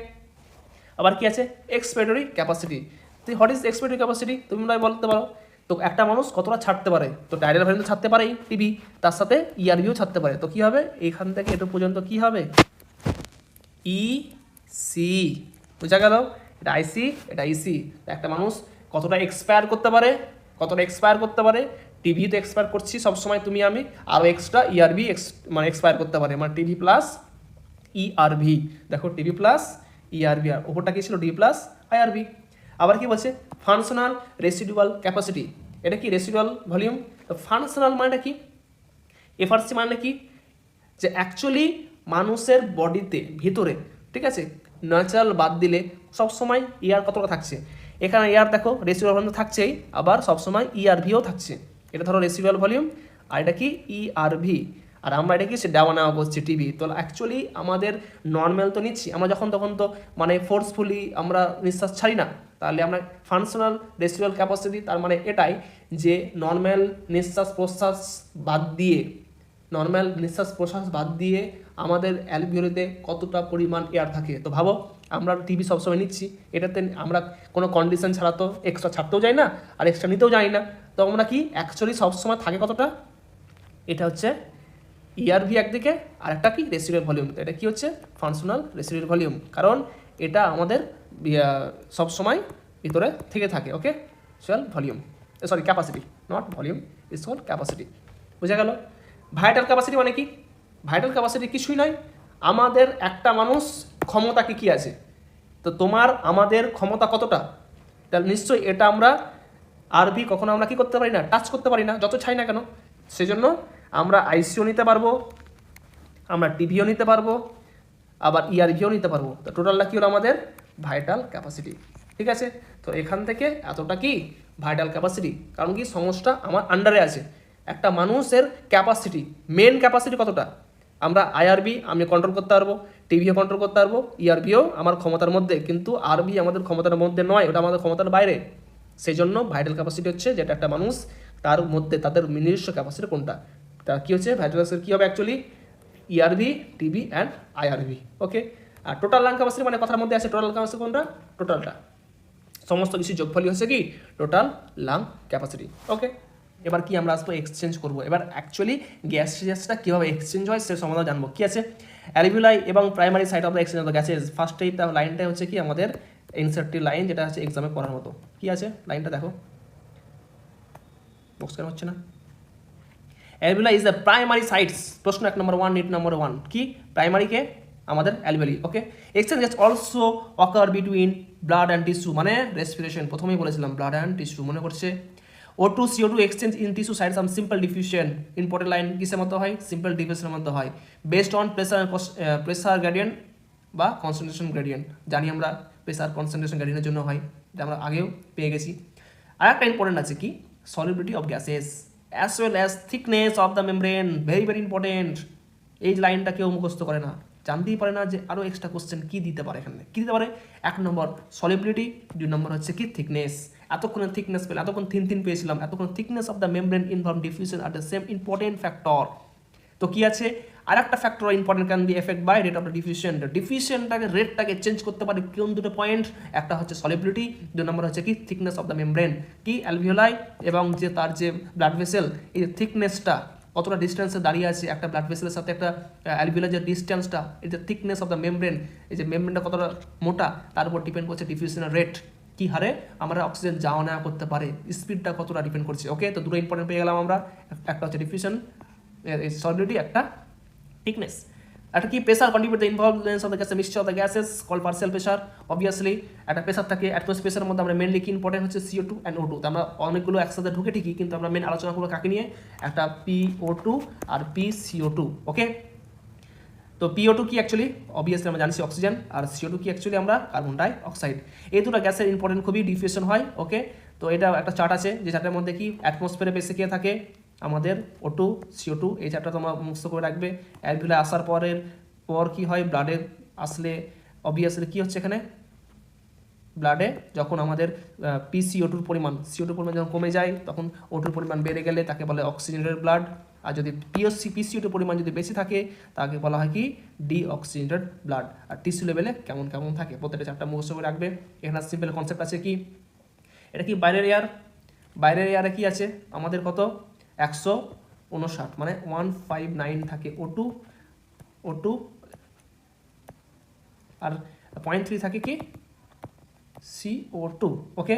আবার কি আছে? Expiratory capacity. তো হোয়াট ইজ এক্সপিরেটরি ক্যাপাসিটি তোমরা বলতে পারো। তো একটা মানুষ কতটা ছাড়তে পারে, তো টাইডাল ভলিউম ছাড়তে পারেই টিভি, তার সাথে ইআরভিও ছাড়তে পারে। তো কী হবে, এইখান থেকে এটু পর্যন্ত কী হবে, ইসি, বোঝা গেল? এটা আইসি, এটা ইসি। একটা মানুষ কতটা এক্সপায়ার করতে পারে, কতটা এক্সপায়ার করতে পারে, টিভি তো এক্সপায়ার করছি সবসময় তুমি আমি, আরও এক্সট্রা ইআরভি মানে এক্সপায়ার করতে পারে, মানে টিভি প্লাস ইআরভি। দেখো টিভি প্লাস ইআরভি, আর ওপরটা কী ছিল, ডি প্লাস আইআরভি। আবার কি বলছে, ফাংশনাল রেসিডুয়াল ক্যাপাসিটি। এটা কি রেসিডুয়াল ভলিউম। তো ফাংশনাল মানেটা কি, এফআরসি মানে কি, যে অ্যাকচুয়ালি মানুষের বডিতে ভিতরে, ঠিক আছে, ন্যাচারাল বাদ দিলে সবসময় ইয়ার কতটা থাকছে, এখানে ইয়ার দেখো রেসিডুয়াল ভলিউম থাকছেই, আবার সবসময় ইআরভিও থাকছে। এটা ধরো রেসিডুয়াল ভলিউম, আর এটা কি ইআরভি, আর আমরা এটা কি সে দেওয়া নেওয়া করছি টিভি। তো অ্যাকচুয়ালি আমাদের নর্মাল তো নিচ্ছি আমরা, যখন তখন তো মানে ফোর্সফুলি আমরা নিঃশ্বাস ছাড়ি না, তাহলে আমরা ফাংশনাল রেসিডুয়াল ক্যাপাসিটি তার মানে এটাই যে নর্মাল নিঃশ্বাস প্রশ্বাস বাদ দিয়ে, নর্মাল নিঃশ্বাস প্রশ্বাস বাদ দিয়ে আমাদের অ্যালভিওলিতে কতটা পরিমাণ এয়ার থাকে। তো ভাবো আমরা টিভি সবসময় নিচ্ছি, এটাতে আমরা কোনো কন্ডিশন ছাড়া তো এক্সট্রা ছাড়তেও যাই না আর এক্সট্রা নিতেও যাই না, তো আমরা কি অ্যাকচুয়ালি সবসময় থাকে কতটা, এটা হচ্ছে ইআরভি একদিকে, আর একটা কি রেসিডুয়াল ভলিউম। তো এটা কি হচ্ছে ফাংশনাল রেসিডুয়াল ভলিউম, কারণ এটা আমাদের সবসময় ভিতরে থেকে থাকে। ওকে, চল volume, sorry capacity, not volume, is called capacity. বুঝা গেল? ভাইটাল ক্যাপাসিটি মানে কি, ভাইটাল ক্যাপাসিটি কিছুই নয়, আমাদের একটা মানুষ ক্ষমতা কি আছে, তো তোমার আমাদের ক্ষমতা কতটা, তাহলে নিশ্চয়ই এটা আমরা আরভি কখনো আমরা কি করতে পারি না, টাচ করতে পারি না, যত চাই না কেন। সেজন্য আমরা আইসিও নিতে পারবো, আমরা টিভিও নিতে পারবো, আবার ইআরভিও নিতে পারবো। তো টোটালটা কি হলো আমাদের ভাইটাল ক্যাপাসিটি। ঠিক আছে, তো এখান থেকে এতটা কি ভাইটাল ক্যাপাসিটি, কারণ কি সমস্যা আমার আন্ডারে আছে। একটা মানুষের ক্যাপাসিটি, মেন ক্যাপাসিটি কতটা, আমরা আইআরবি আমি কন্ট্রোল করতে পারবো, টিভিও কন্ট্রোল করতে পারবো, ইআরভিও আমার ক্ষমতার মধ্যে, কিন্তু আরবি আমাদের ক্ষমতার মধ্যে নয়, ওটা আমাদের ক্ষমতার বাইরে। সেই জন্য ভাইটাল ক্যাপাসিটি হচ্ছে যেটা একটা মানুষ তার মধ্যে তাদের নিজস্ব ক্যাপাসিটি কোনটা, তার কী হচ্ছে ভাইটাল ক্যাপাসিটি কী হবে actually ERV, TV and IRV. Okay, আর টোটাল লাং ক্যাপাসিটি মানে কথার মধ্যে আছে টোটাল ক্যাপাসিটি কোনটা, টোটালটা সমস্ত কিছু যোগফলই হচ্ছে কি টোটাল লাং ক্যাপাসিটি। ওকে, এবার কি আমরা আসবো এক্সচেঞ্জ করবো। এবার অ্যাকচুয়ালি গ্যাসটা কীভাবে এক্সচেঞ্জ হয় সে সম্বন্ধে জানবো। কি আছে, অ্যালভিওলাই এবং primary side of the exchange of the gases. First এই লাইনটাই হচ্ছে কি আমাদের ইনসার্টিভ লাইন, যেটা হচ্ছে এক্সামে পড়ার মতো। কি আছে লাইনটা দেখো, বক্স কেন হচ্ছে না। Alveoli is the primary sites, প্রশ্ন 1 নম্বর 1 নিট নম্বর 1 কি প্রাইমারিকে আমাদের alveoli. Okay, exchange gas also ochre between blood and tissue, মানে রেসপিরেশন, প্রথমেই বলেছিলাম ব্লাড অ্যান্ড টিস্যু মনে করছে। O2 CO2 exchange in tissue side some simple diffusion, important line কিসের মধ্যে হয়, সিম্পল ডিফিউশনের মধ্যে হয়, বেসড অন প্রেসার গ্রেডিয়েন্ট বা কনসেন্ট্রেশন গ্রেডিয়েন্ট। জানি আমরা প্রেসার কনসেন্ট্রেশন গ্রেডিয়েন্টের জন্য হয়, এটা আমরা আগেও পেয়ে গেছি। আর একটা ইম্পর্টেন্ট আছে কি solubility of gases as well as thickness of the membrane, very very important. এই লাইনটা কেউ মুখস্থ করে না, জানতেই পারে না যে আরও এক্সট্রা কোশ্চেন কী দিতে পারে এখানে। কী দিতে পারে, 1 নম্বর সলিবিলিটি, 2 নম্বর হচ্ছে কি থিকনেস। এতক্ষণে থিকনেস পেলে, এতক্ষণ থিন পেয়েছিলাম, এতক্ষণ thickness of the membrane involve diffusion আর দ্য সেম ইম্পর্টেন্ট ফ্যাক্টর। তো কি আছে আর একটা factor important can be effect by rate of the diffusion. ডিফিউশনটাকে রেটটাকে চেঞ্জ করতে পারে কোন দুটো পয়েন্ট, একটা হচ্ছে সলিবিলিটি, 2 নম্বর হচ্ছে কি থিকনেস অফ দ্য মেমব্রেন। কি অ্যালভিওলাই এবং যে তার যে ব্লাড ভেসেল, এই থিকনেসটা কতটা ডিস্টেন্সে দাঁড়িয়ে আছে একটা ব্লাড ভেসেলের সাথে একটা অ্যালভিওলার যে ডিস্টেন্সটা, এই যে থিকনেস অফ দ্য মেমব্রেন, এই যে মেমব্রেনটা কতটা মোটা তার উপর ডিপেন্ড করছে ডিফিউশনের রেট, কি হারে আমরা অক্সিজেন যাওয়া নেওয়া করতে পারে, স্পিডটা কতটা ডিপেন্ড করছে। ওকে, তো দুটো ইম্পর্টেন্ট পেয়ে গেলাম আমরা, একটা হচ্ছে ডিফিউশন সলিডিটি, একটা থিকনেস। একটা কি pressure contribute the involvement of the gas mixture of the gases call partial pressure. Obviously একটা প্রেসার থাকে, অ্যাটমসফিয়ার প্রেসারের মধ্যে আমরা মেনলি কি ইম্পর্টেন্ট হচ্ছে CO2 অ্যান্ড O2। তো আমরা অনেকগুলো একসাথে ঢুকে ঠিকই, কিন্তু আমরা মেন আলোচনা করবো কাকে নিয়ে, একটা PO2 আর PCO2। ওকে, তো PO2 কি অ্যাকচুয়ালি অবভিয়াসলি আমরা জানছি অক্সিজেন, আর CO2 কি অ্যাকচুয়ালি আমরা কার্বন ডাই অক্সাইড। এই দুটো গ্যাসের ইম্পর্টেন্ট খুবই ডিফিউশন হয়। ওকে, তো এটা একটা চার্ট আছে, যে চার্টের মধ্যে কি অ্যাটমসফিয়ারে বেশি কে থাকে আমাদের O2 CO2, এই চার্টটা তোমরা মুখস্থ করে রাখবে। অ্যালভিওলে আসার পর কি হয়, ব্লাডে আসলে অবভিয়াসলি কি হচ্ছে এখানে, ব্লাডে যখন আমাদের PCO2 পরিমাণ যখন কমে যায়, তখন O2 পরিমাণ বেড়ে গেলে তাকে বলে অক্সিজেনেটেড ব্লাড, আর যদি PCO2 পরিমাণ যদি বেশি থাকে তাকে বলা হয় কি ডিঅক্সিজেনেটেড ব্লাড। আর টিস্যু লেভেলে কেমন থাকে, প্রত্যেকটা চারটা মুখস্থ করে রাখবে। এখানে সিম্পল কনসেপ্ট আছে কি এটা কি বাইরের এয়ার, বাইরের এয়ারে কি আছে আমাদের কত 159 মানে 159 থাকে O2 আর 0.3 থাকে কি CO2। ওকে,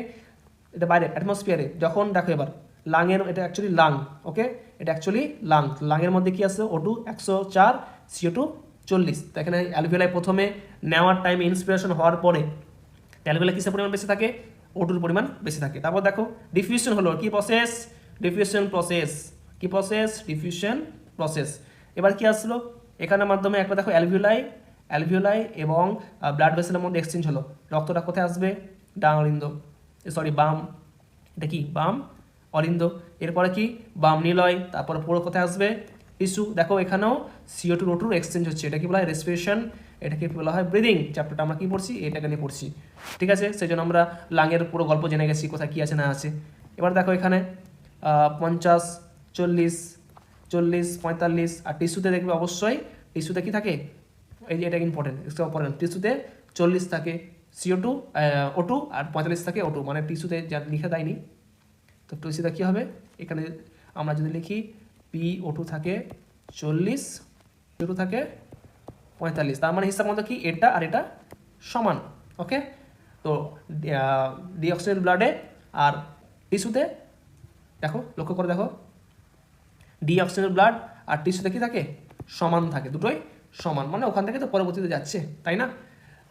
এটা বাইরে অ্যাটমসফিয়ারে। যখন দেখো এবার লাংয়ের, এটা অ্যাকচুয়ালি লাং, ওকে এটা অ্যাকচুয়ালি লাং, লাংয়ের মধ্যে কি আছে O2 104, CO2 40। তো এখানে অ্যালভিওলাই প্রথমে নেওয়ার টাইমে ইন্সপিরেশন হওয়ার পরে অ্যালভিওলাই কিসের পরিমাণ বেশি থাকে, O2 এর পরিমাণ বেশি থাকে। তারপর দেখো ডিফিউশন হলো কি প্রসেস, ডিফিউশন প্রসেস, কি প্রসেস, ডিফিউশন প্রসেস। এবার কি আসলো এখানের মাধ্যমে একটা দেখো অ্যালভিওলাই এবং ব্লাড ভেসেলের মধ্যে এক্সচেঞ্জ হলো, রক্তটা কোথায় আসবে, ডান অরিন্দ, সরি বাম, এটা কি বাম অরিন্দ, এরপরে কি বাম নিলয়, তারপরে পুরো কোথায় আসবে টিস্যু। দেখো এখানেও CO2 O2 এক্সচেঞ্জ হচ্ছে, এটা কি বলা হয় রেসপিরেশন, এটাকে বলা হয় ব্রিদিং। চ্যাপ্টারটা আমরা কি পড়ছি, এটাকে নিয়ে পড়ছি, ঠিক আছে। সেই জন্য আমরা লাংয়ের পুরো গল্প জেনে গেছি কোথায় কি আছে না আছে। এবার দেখো এখানে 50, 40, 45, আর টিস্যুতে দেখবে অবশ্যই টিস্যুতে কি থাকে, এই যে এটা ইম্পর্টেন্ট, টিস্যুতে 40 থাকে CO2 O2 আর 45 থাকে O2, মানে টিস্যুতে যা লিখে দেয়নি। তো টিস্যুতে কী হবে, এখানে আমরা যদি লিখি PO2 থাকে 40, CO2 থাকে 45, তার মানে হিসাব মতো কি এটা আর এটা সমান। ওকে, তো ডিঅক্সিজেন ব্লাডে আর টিস্যুতে দেখো, লক্ষ্য করে দেখো ডিঅক্সিজেন ব্লাড আর টিস্যুতে কি থাকে, সমান থাকে, দুটোই সমান, মানে ওখান থেকে তো পরবর্তীতে যাচ্ছে, তাই না।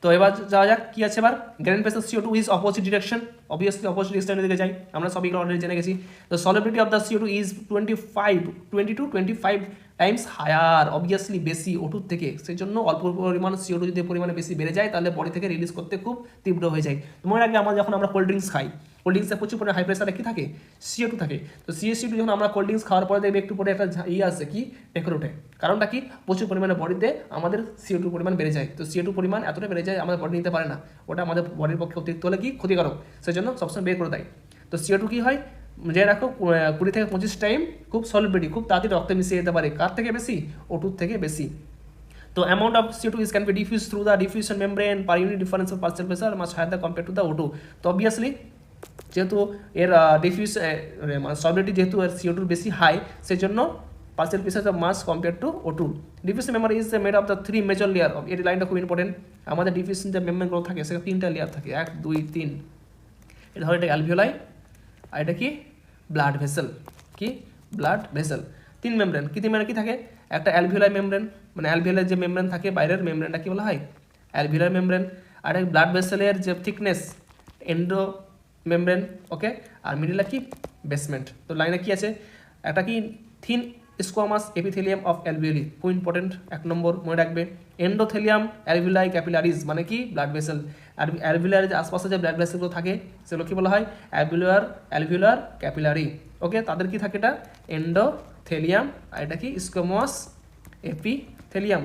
তো এবার যাওয়া যাক কি আছে। এবার grain vessel CO2 is opposite direction, obviously opposite ডিরেকশনের দিকে যাই, আমরা সবই অলরেডি জেনে গেছি। তো solubility of the CO2 is 25 times higher, obviously বেশি O2 থেকে, সেই জন্য অল্প পরিমাণ CO2 যদি পরিমাণে বেশি বেড়ে যায় তাহলে বডি থেকে রিলিজ করতে খুব তীব্র হয়ে যায়। মনে রাখবে যখন আমরা কোল্ড ড্রিঙ্কস খাই, কোল্ড ড্রিঙ্কসে প্রচুর পরিমাণে হাই প্রেসারে কি থাকে, CO2 থাকে। তো CO2 যখন আমরা কোল্ড ড্রিঙ্কস খাওয়ার পরে দেখবে একটু পরে একটা আসে কি টেকর ওঠে, কারণটা কি, প্রচুর পরিমাণে বডিতে আমাদের CO2 পরিমাণ বেড়ে যায়। তো CO2 পরিমাণ এতটা বেড়ে যায় আমাদের বডি নিতে পারে না, ওটা আমাদের বডির পক্ষে অতিরিক্ত হলে কি ক্ষতিকারক, সেই জন্য সবসময় বের করে দেয়। তো CO2 কি হয়, যে রাখো 20 থেকে 25 টাইম খুব সলিড, খুব তাড়াতাড়ি রক্তে মিশিয়ে যেতে পারে, কার থেকে বেশি, O2 থেকে বেশি। তো amount of CO2 is can be diffused through the diffusion membrane per unit difference of partial pressure much higher than compared to the O2। তো অবভিয়াসলি যেহেতু এর ডিফিউজ মানে সলিবিলিটি যেহেতু এর CO2 বেশি হাই, সেই জন্য partial pressure of mass compared to O2। diffusion membrane is made of the 3 major layer of, এই লাইনটা খুব ইম্পর্টেন্ট, আমাদের ডিফিউশন যে মেমব্রেনগুলো থাকে সেটা 3টা লেয়ার থাকে, 1 2 3। এটা ধরো এটা অ্যালভিওলাই, আর এটা কি ব্লাড ভেসেল, কি ব্লাড ভেসেল, 3 মেমব্রেন, কি 3 কি থাকে, একটা অ্যালভিওলাই মেমব্রেন, মানে অ্যালভিওলাই যে মেমব্রেন থাকে বাইরের মেমব্রেনটা কি বলা হয় অ্যালভিওলাই মেমব্রেন, আর একটা ব্লাড ভেসেলের যে থিকনেস এন্ডো মেমব্রেন, ওকে, আর মিডিলে কি বেসমেন্ট। তো লাইনে কি আছে, একটা কি thin squamous epithelium of alveoli, খুব ইম্পর্টেন্ট, 1 নম্বর মনে রাখবে। এন্ডোথেলিয়াম অ্যালভিওলাই ক্যাপিলারিজ, মানে কি ব্লাড ভেসেল, আর অ্যালভিওলার যে আশপাশে যে ব্লাড ভেসেলগুলো থাকে সেগুলো কি বলা হয় অ্যালভিওলার ক্যাপিলারি। ওকে, তাদের কি থাকে, এটা এন্ডোথেলিয়াম, আর এটা কি স্কোয়ামাস এপিথেলিয়াম।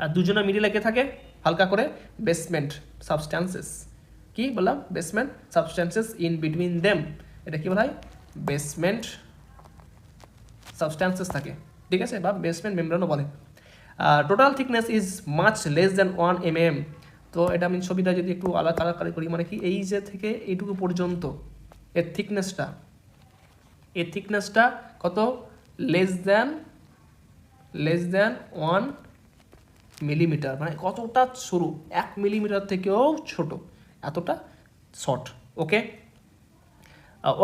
আর দুজনের মিডিলে কে থাকে হালকা করে বেসমেন্ট সাবস্ট্যান্সেস, কি বললাম basement substances in between them, এটা কি বলা হয় বেসমেন্ট সাবস্ট্যান্সেস থাকে, ঠিক আছে, বা বেসমেন্ট মেমব্রেনও বলে। Total thickness is much less than 1 mm। তো এটা আমি ছবিটা যদি একটু আলাদা করি, মানে কি এই যে থেকে এইটুকু পর্যন্ত এর থিকনেসটা কত, লেস দ্যান 1 মিলিমিটার, মানে কতটা সরু, 1 মিলিমিটার থেকেও ছোট, এতটা short. Okay,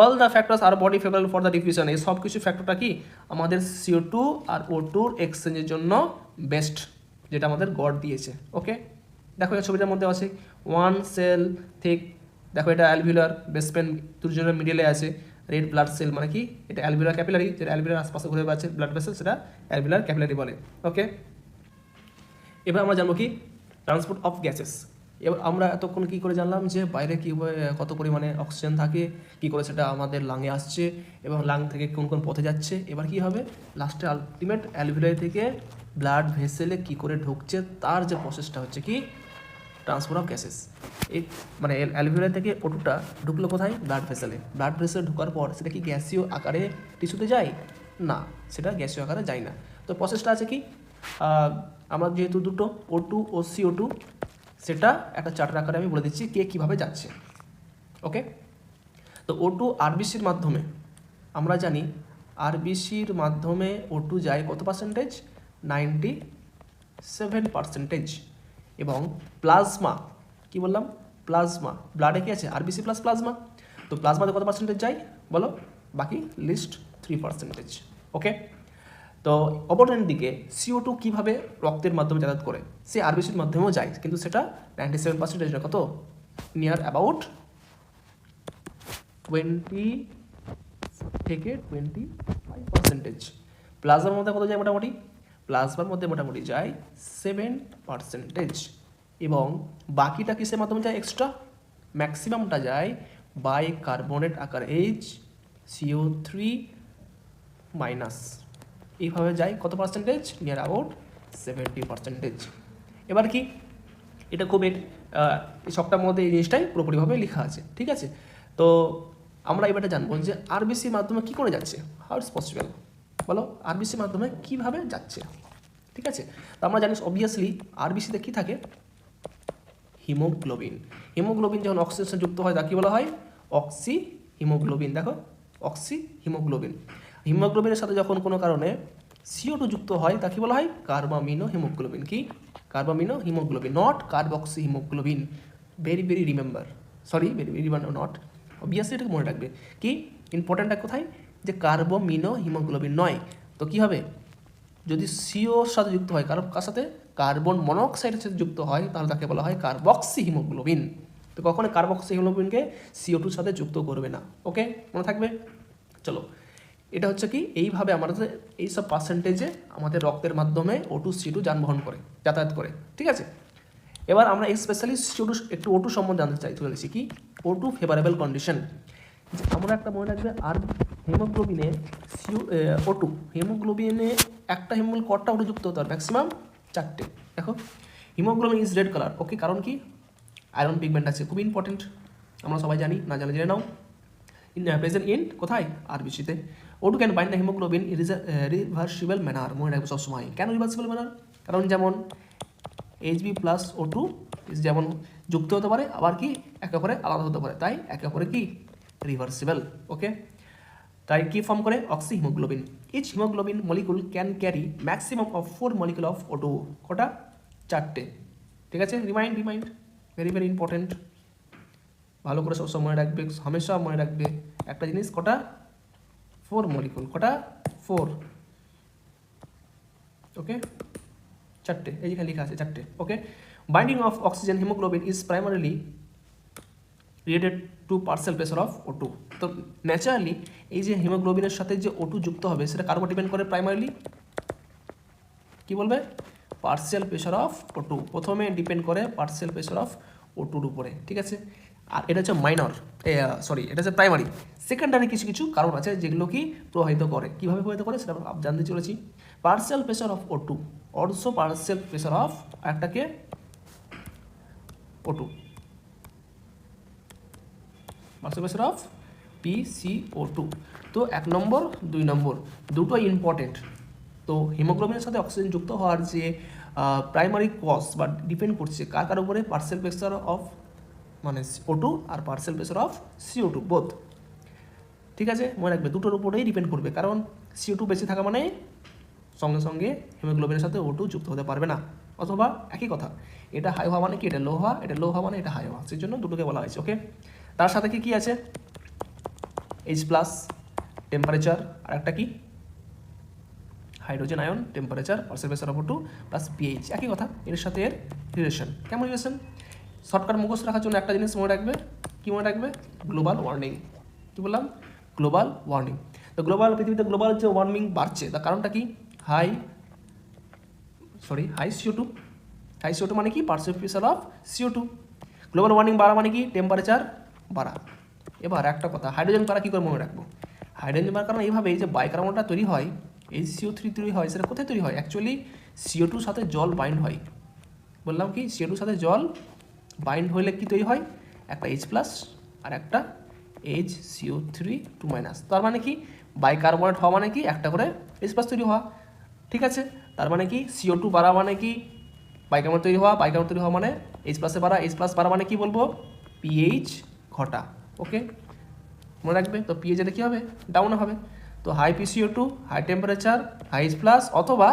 all the factors আর body favourable for the diffusion, এই সব কিছু ফ্যাক্টরটা কি আমাদের CO2 আর O2 এক্সচেঞ্জের জন্য বেস্ট, যেটা আমাদের গড দিয়েছে। ওকে, দেখো এই ছবিটার মধ্যে আছে 1 সেল থিক, দেখো এটা অ্যালভিউলার বেসমেন্ট, দুজনের মিডিলে আছে রেড ব্লাড সেল, মানে কি এটা অ্যালভিউলার ক্যাপিলারি, যেটা অ্যালভিউলার আশপাশে ঘুরে বেড়াচ্ছে ব্লাড ভেসেল, সেটা অ্যালভিউলার ক্যাপিলারি বলে। ওকে, এবার আমরা জানবো কি ট্রান্সপোর্ট অফ গ্যাসেস। এবার আমরা এতক্ষণ কী করে জানলাম যে বাইরে কীভাবে কত পরিমাণে অক্সিজেন থাকে, কী করে সেটা আমাদের লাংয়ে আসছে এবং লাং থেকে কোন কোন পথে যাচ্ছে। এবার কী হবে লাস্টে আলটিমেট অ্যালভিওলাই থেকে ব্লাড ভেসেলে কী করে ঢুকছে তার যে প্রসেসটা হচ্ছে কি ট্রান্সপোর্ট অফ গ্যাসেস। এই মানে অ্যালভিওলাই থেকে O2টা ঢুকলো কোথায়, ব্লাড ভেসেলে, ব্লাড ভেসেলে ঢোকার পর সেটা কি গ্যাসীয় আকারে টিস্যুতে যায় না, সেটা গ্যাসীয় আকারে যায় না। তো প্রসেসটা আছে কি, আমরা যেহেতু দুটো O2 ও CO2, সেটা একটা চার্টের আকারে আমি বলে দিচ্ছি কে কীভাবে যাচ্ছে। ওকে, তো O2 আরবিসির মাধ্যমে আমরা জানি আরবিসির মাধ্যমে O2 যায় কত পার্সেন্টেজ, 97%। এবং প্লাজমা, কি বললাম, প্লাজমা, ব্লাডে কি আছে, আরবিসি প্লাস প্লাজমা, তো প্লাজমাতে কত পার্সেন্টেজ যায় বলো, বাকি লিস্ট 3%। ওকে, তো অপরের দিকে CO2 কীভাবে রক্তের মাধ্যমে যাতায়াত করে, সে আরবিসির মাধ্যমেও যায়, কিন্তু সেটা 97% না, কত, নিয়ার অ্যাবাউট 20 থেকে 25%। প্লাজমার মধ্যে কত যায় মোটামুটি, প্লাজমার মধ্যে মোটামুটি যায় 7%। এবং বাকিটা কিসের মাধ্যমে যায় এক্সট্রা, ম্যাক্সিমামটা যায় বাইকার্বনেট আকার HCO3 মাইনাস, এইভাবে যায় কত পার্সেন্টেজ, নিয়ার অ্যাবাউট 70%। এবার কি, এটা খুব এই সবটার মধ্যে এই জিনিসটাই পুরোপুরিভাবে লেখা আছে, ঠিক আছে। তো আমরা এবারে জানবো যে আরবিসির মাধ্যমে কী করে যাচ্ছে, হাউ ইটস পসিবল, বলো আরবিসির মাধ্যমে কীভাবে যাচ্ছে, ঠিক আছে। তো আমরা জানি অবভিয়াসলি আরবিসিতে কী থাকে, হিমোগ্লোবিন। হিমোগ্লোবিন যখন অক্সিজেনের সাথে যুক্ত হয় তা কী বলা হয়, অক্সি হিমোগ্লোবিন। দেখো, অক্সি হিমোগ্লোবিন। হিমোগ্লোবিনের সাথে যখন কোনো কারণে CO2 যুক্ত হয় তা কী বলা হয়, কার্বামিনো হিমোগ্লোবিন। কি, carbamino haemoglobin, not carboxy haemoglobin. Very very remember, sorry very very not, obviously এটাকে মনে রাখবে। কি ইম্পর্ট্যান্টটা কোথায়, যে কার্বামিনো হিমোগ্লোবিন নয়, তো কী হবে, যদি সিওর সাথে যুক্ত হয়, কার সাথে, কার্বন মনোক্সাইডের সাথে যুক্ত হয়, তাহলে তাকে বলা হয় কার্বক্সি হিমোগ্লোবিন। তো কখনো কার্বক্সি হিমোগ্লোবিনকে CO2 সাথে যুক্ত করবে না। ওকে, মনে থাকবে। চলো, এটা হচ্ছে কি, এইভাবে আমাদের এইসব পার্সেন্টেজে আমাদের রক্তের মাধ্যমে O2 CO2 যানবাহন করে, যাতায়াত করে, ঠিক আছে। এবার আমরা স্পেশালি CO2 একটু O2 সম্বন্ধে জানতে চাই, চলেছি কি O2 ফেভারেবল কন্ডিশন। আমরা একটা মনে রাখবে, আর হিমোগ্লোবিনে O2, হিমোগ্লোবিনে একটা হিমোগ্লোবিন কটা O2 যুক্ত হতে হয়, ম্যাক্সিমাম 4টে। দেখো, হিমোগ্লোবিন ইজ রেড কালার, ওকে, কারণ কি, আয়রন পিগমেন্ট আছে, খুব ইম্পর্টেন্ট, আমরা সবাই জানি, না জানে জেনে নাও। প্রেজেন্ট ইন কোথায়, আরবিসিতে। O2 can bind the haemoglobin reversible manner, মনে রাখবে সবসময়। কেন রিভার্সিবল ম্যানার, কারণ যেমন Hb প্লাস O2 যেমন যুক্ত হতে পারে, আবার কি একে অপরে আলাদা হতে পারে, তাই একে অপরে কি রিভার্সিবল। ওকে, তাই কি ফর্ম করে, oxyhaemoglobin. Each haemoglobin molecule can carry maximum of 4 molecule of O2, কটা, 4টে, ঠিক আছে। রিমাইন্ড ভেরি ভেরি ইম্পর্টেন্ট, ভালো করে সব মনে রাখবে, হামেশা মনে রাখবে একটা জিনিস, কটা, 4 মলিকুল, কটা, 4। ওকে, 4টে, এই যেখানে লেখা আছে 4টে। Okay, binding of oxygen haemoglobin is primarily related to partial pressure of O2। তো ন্যাচারালি এই যে হিমোগ্লোবিনের সাথে যে O2 যুক্ত হবে, সেটা কার উপর ডিপেন্ড করে, প্রাইমারিলি কি বলবে, পার্সিয়াল প্রেসার অফ O2, প্রথমে ডিপেন্ড করে পার্সিয়াল প্রেসার অফ O2-র উপরে, ঠিক আছে। আর এটা হচ্ছে মাইনর, সরি এটা হচ্ছে প্রাইমারি। সেকেন্ডারি কিছু কিছু কারণ আছে যেগুলো কি প্রভাবিত করে, কীভাবে প্রভাবিত করে সেটা আমরা জানতে চলেছি। Partial pressure of O2, also partial pressure of একটাকে O2, partial pressure of PCO2। তো 1 নম্বর 2 নম্বর দুটোই ইম্পর্টেন্ট। তো হিমোগ্লোবিনের সাথে অক্সিজেন যুক্ত হওয়ার যে প্রাইমারি কজ বা ডিপেন্ড করছে কার উপরে, পার্সিয়াল প্রেসার অফ মানে O2 আর partial pressure of CO2 both, ঠিক আছে। মনে রাখবে দুটোর উপরেই ডিপেন্ড করবে, কারণ CO2 বেশি থাকা মানে সঙ্গে সঙ্গে হিমোগ্লোবিনের সাথে O2 যুক্ত হতে পারবে না, অথবা একই কথা, এটা হাই হওয়া মানে কি, এটা লো হওয়া, এটা লো হওয়া মানে এটা হাই হওয়া, সেই জন্য দুটোকে বলা হয়েছে। ওকে, তার সাথে কি আছে, H প্লাস টেম্পারেচার, আর একটা কি hydrogen ion, temperature, partial pressure of O2 plus pH, একই কথা, এর সাথে এর রিলেশন। কেমন রিলেশন, শর্টকাট মুখস্থ রাখার জন্য একটা জিনিস মনে রাখবে, কি মনে রাখবে, গ্লোবাল ওয়ার্মিং। কী বললাম, গ্লোবাল ওয়ার্মিং। তো পৃথিবীতে গ্লোবাল যে ওয়ার্মিং বাড়ছে তার কারণটা কি, হাই CO2 মানে কি, partial pressure of CO2। Global warming বাড়া মানে কি, টেম্পারেচার বাড়া। এবার একটা কথা, হাইড্রোজেন বাড়া কী করে মনে রাখবো, হাইড্রোজেন বাড়ার কারণ এইভাবে যে বাইকার্বনটা তৈরি হয়, HCO3 তৈরি হয়, সেটা কোথায় তৈরি হয়, অ্যাকচুয়ালি CO2 সাথে জল বাইন্ড হয়। বললাম কি, CO2 সাথে জল বাইন্ড হলে কি তৈরি হয়, একটা H প্লাস আর একটা HCO3 তার মানে কি, বাইকার্বনেট হওয়া মানে কি, একটা করে H প্লাস তৈরি হওয়া, ঠিক আছে। তার মানে কি, CO2 বাড়া মানে কি, বাইকার্বনেট তৈরি হওয়া মানে H প্লাসে বাড়া, H প্লাস বাড়া মানে কি বলবো, pH ঘটা, ওকে, মনে রাখবে। তো পিএইচ এটা কী হবে, ডাউন হবে। তো high PCO2 high temperature high plus, অথবা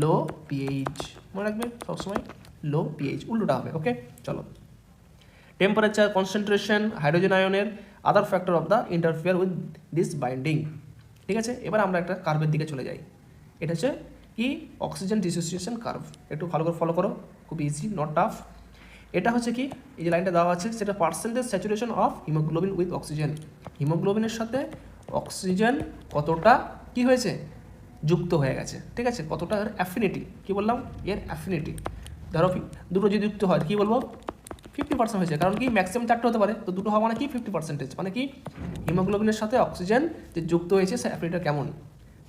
লো পিএইচ, মনে রাখবে সবসময় লো পিএইচ, উল্টোটা হবে। ওকে, চলো। টেম্পারেচার, কনসেন্ট্রেশন, হাইড্রোজেন আয়নের other factor of the interfere with this binding. ঠিক আছে, এবার আমরা একটা কার্ভের দিকে চলে যাই। এটা হচ্ছে কি, অক্সিজেন ডিসোসিয়েশন কার্ভ। একটু ভালো করে ফলো করো, খুব ইজি, নট টাফ। এটা হচ্ছে কি, এই যে লাইনটা দেওয়া আছে সেটা percentage saturation of haemoglobin with oxygen. হিমোগ্লোবিনের সাথে অক্সিজেন কতটা কি হয়েছে, যুক্ত হয়ে গেছে। ঠিক আছে, কতটা এর অ্যাফিনিটি, কী বললাম, এর অ্যাফিনিটি। ধরো দুটো যদি যুক্ত হয় কী বলবো, 50% হয়েছে। কারণ কি, ম্যাক্সিমাম 4টে হতে পারে, তো দুটো হওয়া মানে কি 50%, মানে কি হিমোগ্লোবিনের সাথে অক্সিজেন যে যুক্ত হয়েছে সে অ্যাফিনিটিটা কেমন।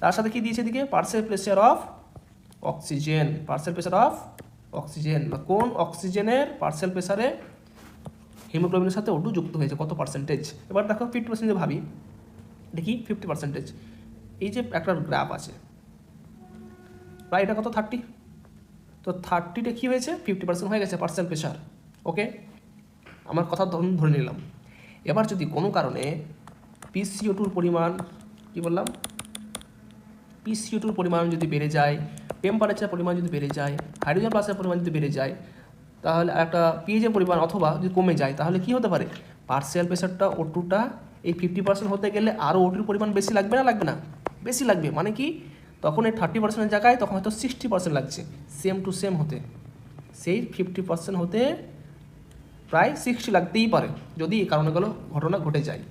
তার সাথে কি দিয়েছে এদিকে, parcel pressure of oxygen, parcel pressure of oxygen, বা কোন অক্সিজেনের পার্সেল প্রেসারে হিমোগ্লোবিনের সাথে O2 যুক্ত হয়েছে, কত পার্সেন্টেজ। এবার দেখো 50% ভাবি, দেখি 50%, এই যে একটা গ্রাফ আছে প্রায়, এটা কত 30, তো 30টা কী হয়েছে 50% হয়ে গেছে পার্সেল প্রেসার। ওকে, আমার কথা ধরে নিলাম। এবার যদি কোনো কারণে PCO2 পরিমাণ, কি বললাম, PCO2 পরিমাণ যদি বেড়ে যায়, টেম্পারেচার পরিমাণ যদি বেড়ে যায়, হাইড্রোজেন প্লাসের পরিমাণ যদি বেড়ে যায়, তাহলে একটা পিএইচের পরিমাণ অথবা যদি কমে যায়, তাহলে কি হতে পারে, পার্সিয়াল প্রেসারটা O2টা এই 50% হতে গেলে আরও O2 পরিমাণ বেশি লাগবে না, লাগবে না, বেশি লাগবে। মানে কি, তখন এই 30%-এর জায়গায় তখন হয়তো 60% লাগছে, সেম টু সেম হতে, সেই 50% হতে প্রায় 60 লাগতেই পারে যদি এই কারণেগুলো ঘটনা ঘটে যায়।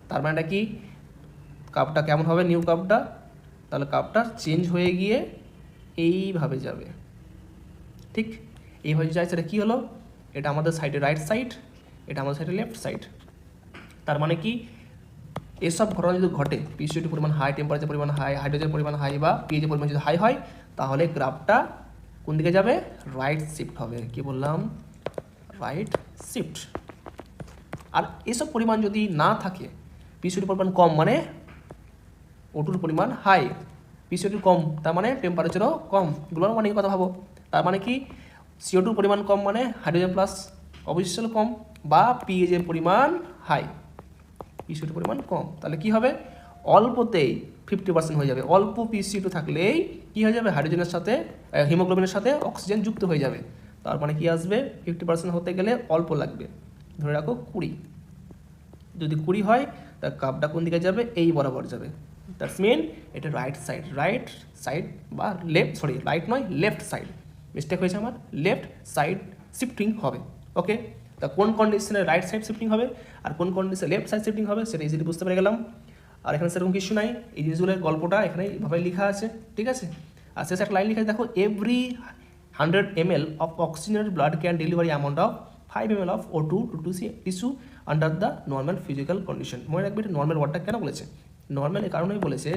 তার মানেটা কি, কাপটা কেমন হবে, নিউ কাপটা, তাহলে কাপটা চেঞ্জ হয়ে গিয়ে এইভাবে যাবে। ঠিক এইভাবে যায়, সেটা কী হলো, এটা আমাদের সাইডে রাইট সাইড, এটা আমাদের সাইডে লেফট সাইড। তার মানে কি, এসব ঘটনা যদি ঘটে, PCO2 পরিমাণ হাই, টেম্পারেচার পরিমাণ হাই, হাইড্রোজেন পরিমাণ হাই, বা পিএইচের পরিমাণ যদি হাই হয়, তাহলে গ্রাফটা কোন দিকে যাবে, রাইট শিফট হবে। কি বললাম, রাইট শিফট। আর এসব পরিমাণ যদি না থাকে, PCO2 পরিমাণ কম মানে O2 পরিমাণ হাই, PCO2 কম তার মানে টেম্পারেচারও কম, গ্লোবাল ওয়ার্মিং কথা ভাবো। তার মানে কি, CO2 পরিমাণ কম মানে হাইড্রোজেন প্লাস অবশ্যই কম, বা পিএইচের পরিমাণ হাই, PCO2 পরিমাণ কম, তাহলে কি হবে, অল্পতেই 50% হয়ে যাবে। অল্প PCO2 থাকলেই কী হয়ে যাবে, হাইড্রোজেনের সাথে হিমোগ্লোবিনের সাথে অক্সিজেন যুক্ত হয়ে যাবে। তার মানে কি আসবে, 50% হতে গেলে অল্প লাগবে, ধরে রাখো 20। যদি 20 হয়, তার কাপটা কোন দিকে যাবে, এই বরাবর যাবে। দ্যাটস মিন এটা রাইট সাইড বা রাইট নয়, লেফট সাইড, মিস্টেক হয়েছে আমার, লেফট সাইড শিফটিং হবে। ওকে, তা কোন কন্ডিশনে রাইট সাইড শিফটিং হবে আর কোন কন্ডিশনে লেফট সাইড শিফটিং হবে সেটা ইজিলি বুঝতে পেরে গেলাম। আর এখানে সেরকম কিছু নাই, এই জিনিসগুলোর গল্পটা এখানে এইভাবে লেখা আছে। ঠিক আছে, আর শেষে একটা লাইন লিখে দেখো, every 100 ml of oxygenated blood can deliver amount of 5 ml of O2 to tissue under the normal physical condition. মনে রাখবে এটা নর্মাল ওয়ার্ডটা কেন বলেছে, নর্মাল এই কারণেই বলেছে,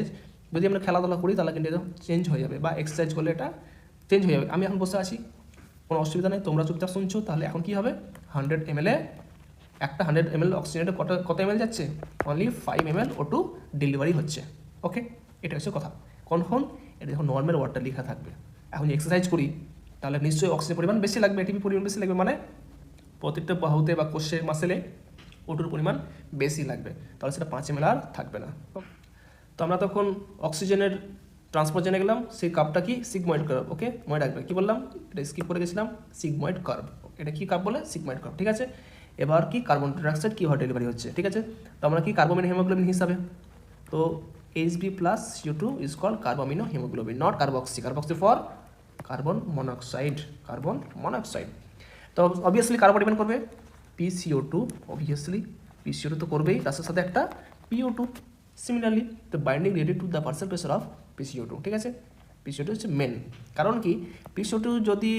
যদি আমরা খেলাধুলা করি তাহলে কিন্তু এটা চেঞ্জ হয়ে যাবে, বা এক্সারসাইজ করলে এটা চেঞ্জ হয়ে যাবে। আমি এখন বসে আছি, কোনো অসুবিধা নেই, তোমরা চুপচাপ শুনছো, তাহলে এখন কী হবে, 100 ml একটা 100 ml অক্সিজেনেটে কত ml যাচ্ছে, অনলি 5 ml O2 ডেলিভারি হচ্ছে। ওকে, এটা হচ্ছে কথা। কখন এটা যখন নর্মাল ওয়ার্ডটা লেখা থাকবে, এখন যে এক্সারসাইজ করি তাহলে নিশ্চয়ই অক্সিজেন পরিমাণ বেশি লাগবে, এটিপি পরিমাণ বেশি লাগবে, মানে প্রত্যেকটা বাহুতে বা কোষে মাসেলে O2 পরিমাণ বেশি লাগবে, তাহলে সেটা 5 ml আর থাকবে না। তো আমরা তখন অক্সিজেনের ট্রান্সপোর্ট জেনে গেলাম, সেই কাপটা কি, সিগময়েড কার্ভ। ওকে, মনে রাখবে, কী বললাম, এটা স্কিপ করে গেছিলাম, সিগময়েড কার্ভ। এটা কি কার্ভ বলে, সিগময়েড কার্ভ। ঠিক আছে, এবার কি, কার্বন ডাইঅক্সাইড কীভাবে ডেলিভারি হচ্ছে। ঠিক আছে, তো আমরা কি কার্বোমিনো হিমোগ্লোবিন হিসাবে, তো Hb plus CO2 is called carbamino haemoglobin, not carboxy. Carboxy for carbon monoxide, carbon monoxide. তো অবভিয়াসলি কার্বন ডিপেন্ড করবে PCO2, অবভিয়াসলি PCO2 তো করবেই, তার সাথে একটা PO2 সিমিলারলি, তো binding related to the partial pressure of PCO2। ঠিক আছে, PCO2 হচ্ছে মেন কারণ। কি, PCO2 যদি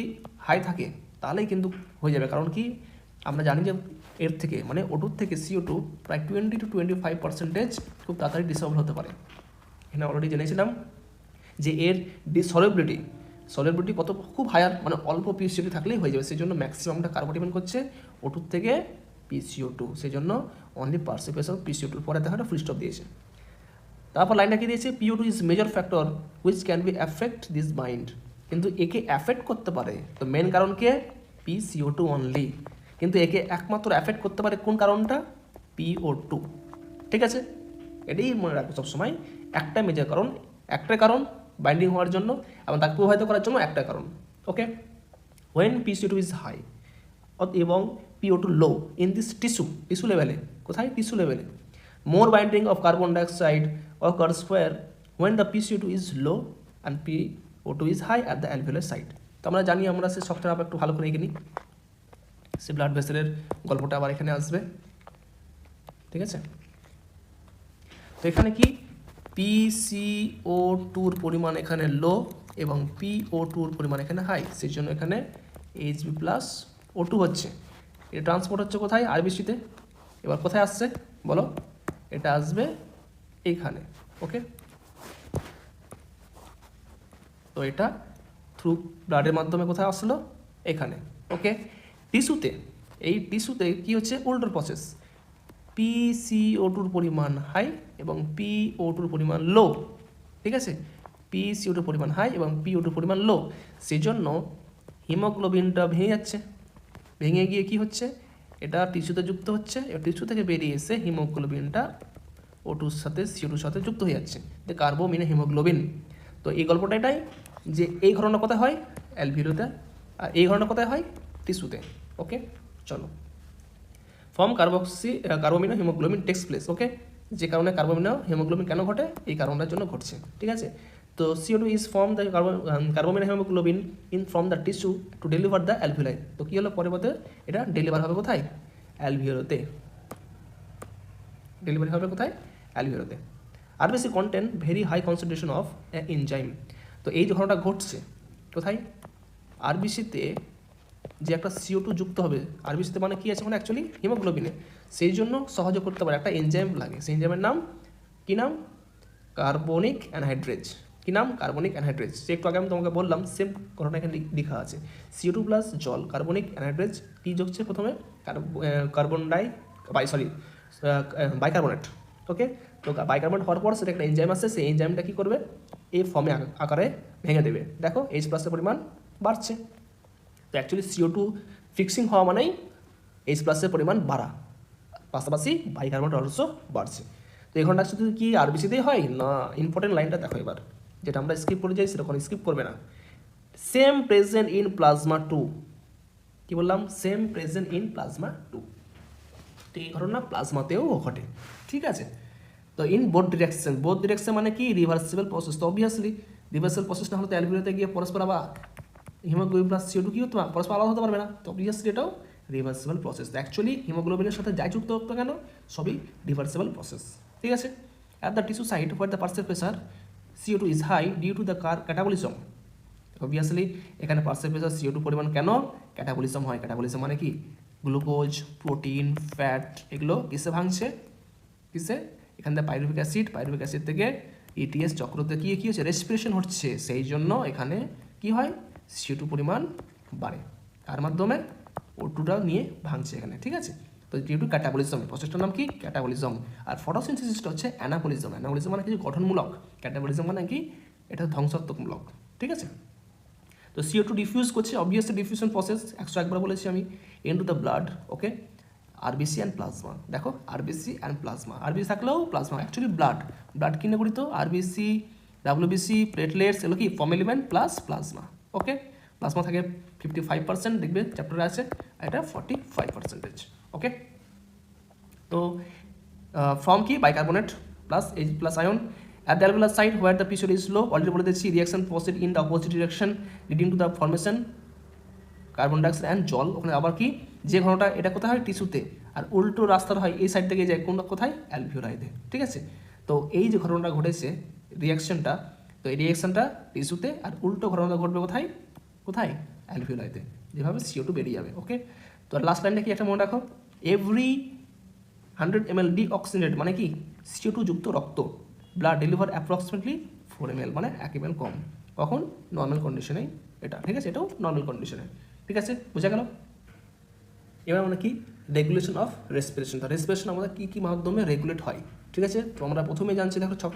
হাই থাকে তাহলেই কিন্তু হয়ে যাবে, কারণ কি, আমরা জানি যে এর থেকে মানে O2 থেকে CO2 প্রায় 20 to 25% খুব তাড়াতাড়ি ডিসলভ হতে পারে। এখানে অলরেডি জেনেছিলাম যে এর সলিবিলিটি কত খুব হায়ার, মানে অল্প PCO2 থাকলেই হয়ে যাবে, সেই জন্য ম্যাক্সিমামটা কার্বন ডিপেন্ড করছে O2 থেকে PCO2, সেই জন্য অনলি পার্সেল প্রেসার PCO2 পরে দেখা ফুল স্টপ দিয়েছে। তারপর লাইনটা কি দিয়েছে, PO2 is major factor which can be affect this bind, কিন্তু একে অ্যাফেক্ট করতে পারে, তো মেন কারণকে PCO2 অনলি, কিন্তু একে একমাত্র অ্যাফেক্ট করতে পারে কোন কারণটা, PO2, ঠিক আছে? এটাই মনে রাখবো সবসময়, একটা মেজর কারণ, একটা কারণ বাইন্ডিং হওয়ার জন্য এবং তাকে প্রভাবিত করার জন্য একটা কারণ। ওকে, when PCO2 is high এবং PO2 low in this tissue লেভেলে, কোথায়? টিস্যু লেভেলে, more binding of carbon dioxide occurs where when the PCO2 is low and PO2 is high at the alveolar site। তো আমরা জানি, আমরা সে সফটওয়্যার আবার একটু ভালো করে কিনি, সে ব্লাড ভেসেলের গল্পটা আবার এখানে আসবে, ঠিক আছে? তো এখানে কি PCO2 পরিমাণ এখানে লো এবং PO2 পরিমাণ এখানে হাই, সেই জন্য এখানে Hb+O2 হচ্ছে। এটা ট্রান্সপোর্ট হচ্ছে কোথায়? আরবিসিতে। এবার কোথায় আসছে বলো? এটা আসবে এইখানে। ওকে, তো এটা থ্রু ব্লাডের মাধ্যমে কোথায় আসলো? এখানে। ওকে, টিস্যুতে, এই টিস্যুতে কি হচ্ছে? উল্টো প্রসেস, PCO2 পরিমাণ হাই এবং PO2 পরিমাণ লো, ঠিক আছে? PCO2 পরিমাণ হাই এবং PO2 পরিমাণ লো, সেজন্য হিমোগ্লোবিনটা ভেঙে যাচ্ছে। ভেঙে গিয়ে কি হচ্ছে? এটা টিস্যুতে যুক্ত হচ্ছে, এবার টিস্যু থেকে বেরিয়ে এসে হিমোগ্লোবিনটা O2-র সাথে CO2-র সাথে যুক্ত হয়ে যাচ্ছে, যে কার্বোমিনে হিমোগ্লোবিন। তো এই গল্পটা এটাই, যে এই ঘটনা কোথায় হয়? অ্যালভিওলাতে, আর এই ঘটনা কোথায় হয়? টিস্যুতে। ওকে, চলো, form carbamino haemoglobin takes place. Okay, যে কারণে কার্বোমিনো হিমোগ্লোবিন কেন ঘটে? এই কারণটার জন্য ঘটছে, ঠিক আছে? তো CO2 is form the carbamino haemoglobin in from the tissue to deliver the alveoli. তো কী হলো? পরবর্তী এটা ডেলিভার হবে কোথায়? অ্যালভিওলোতে। ডেলিভারি হবে কোথায়? অ্যালভিওলোতে। RBC contain very high concentration of enzyme. তো এই যে ঘটনাটা ঘটছে কোথায়? আরবিসিতে যে একটা CO2 যুক্ত হবে, আরবিসিতে মানে কি আছে? মানে অ্যাকচুয়ালি হিমোগ্লোবিনে, সেই জন্য সহজে করতে পারে একটা এনজাইম লাগে। সেই এনজাইমের নাম কি? নাম কার্বনিক অ্যানহাইড্রেজ। কি নাম? Carbonic anhydrous. সে একটু আগে আমি তোমাকে বললাম, সেম ঘটনা এখানে লেখা আছে। CO2 প্লাস জল, কার্বনিক অ্যানহাইড্রেজ কি যোগছে প্রথমে? বাইকার্বনেট। ওকে, তো বাইকার্বনেট হওয়ার পর সেটা একটা এনজাইম আসছে, সেই এনজাইমটা কী করবে? এই ফর্মে আকারে ভেঙে দেবে। দেখো H+এর পরিমাণ বাড়ছে। তো অ্যাকচুয়ালি CO2 ফিক্সিং হওয়া মানেই H+এর পরিমাণ বাড়া, পাশাপাশি বাইকার্বনেট অলসো বাড়ছে। তো এই ঘটনা শুধু কি আরবিসিতেই হয় না? ইম্পর্টেন্ট লাইনটা দেখো এবার, যেটা আমরা স্কিপ করে যাই সেরকম স্কিপ করবে না। Same present in plasma 2। কী বললাম? Same present in plasma 2। তো এই ঘটনা প্লাজমাতেও ঘটে, ঠিক আছে? তো ইন বোথ ডিরেকশন মানে কি? Reversible process. তো অবভিয়াসলি রিভার্সিবল প্রসেস না হলে তো অ্যালভিওলাতে গিয়ে পরস্পর আবার হিমোগ্লোবিন প্লাস CO2 কি হতো? পরস্পর আলাদা হতে পারবে না। তো অবভিয়াসলি এটাও রিভার্সিবল প্রসেস। অ্যাকচুয়ালি হিমোগ্লোবিনের সাথে যাই যুক্ত হতো কেন, সবই রিভার্সিবল প্রসেস, ঠিক আছে? At the tissue site where the partial pressure CO2 is high due to the catabolism. Obviously এখানে পার্সেল প্রেসার CO2 পরিমাণ কেন? ক্যাটাবলিজম হয়। ক্যাটাবলিজম মানে কি? গ্লুকোজ, প্রোটিন, ফ্যাট, এগুলো কিসে ভাঙছে? কিসে? এখান থেকে পাইরুভিক অ্যাসিড থেকে ETS চক্রতে কি হচ্ছে? রেসপিরেশন হচ্ছে, সেই জন্য এখানে কি হয়? CO2 পরিমাণ বাড়ে, তার মাধ্যমে O2টা নিয়ে ভাঙছে এখানে, ঠিক আছে? তো ডিউ টু ক্যাটাবলিজম, প্রসেসটার নাম কি? ক্যাটাবলিজম। আর ফটোসিনথেসিসটা হচ্ছে অ্যানাবলিজম। অ্যানাবলিজম মানে কিছু গঠনমূলক, ক্যাটাবলিজম মানে কি? এটা ধ্বংসাত্মকমূলক, ঠিক আছে? তো CO2 ডিফিউজ করছে, অবভিয়াসলি ডিফিউশন প্রসেস 101বার বলেছি আমি, into the blood. Okay, RBC and plasma. দেখো আরবিসি অ্যান্ড প্লাজমা, আরবিসি থাকলেও প্লাজমা, অ্যাকচুয়ালি ব্লাড কিনে গঠিত, আরবিসি, ডাব্লিউবিসি, প্লেটলেটস, এগুলো কি? Form element plus plasma. Okay, plasma থাকে 55%, দেখবে চ্যাপ্টারে আছে, এটা 45%। ওকে, তো ফর্ম কি? Bicarbonate plus H+ ion at the alveolar site where the pressure is low, already বলে দিচ্ছি, reaction proceed in the opposite direction leading to the formation carbon dioxide and জল। ওখানে আবার কি? যে ঘটনাটা, এটা কোথায় হয়? টিস্যুতে। আর উল্টো রাস্তার হয় এই সাইড থেকে যায় কোনটা? কোথায়? অ্যালভিওলাইতে, ঠিক আছে? তো এই যে ঘটনাটা ঘটেছে রিয়াকশনটা, তো এই রিয়াকশনটা টিস্যুতে, আর উল্টো ঘটনাটা ঘটবে কোথায়? কোথায়? অ্যালভিওলাইতে, যেভাবে CO2 বেরিয়ে যাবে। ওকে, তো লাস্ট লাইনটা কি একটা মনে রাখো, এভরি 100 ml ডিঅক্সিজেনেট মানে কি? CO2 যুক্ত রক্ত, ব্লাড ডেলিভার অ্যাপ্রক্সিমেটলি 4 ml, মানে 1 ml কম। কখন? নর্মাল কন্ডিশনে এটা, ঠিক আছে? এটাও নর্মাল কন্ডিশনে, ঠিক আছে? বোঝা গেল? এবার মানে কি? Regulation of respiration. তো রেসপিরেশন আমাদের কী কী মাধ্যমে রেগুলেট হয়, ঠিক আছে? তো আমরা প্রথমেই জানছি, দেখো ছক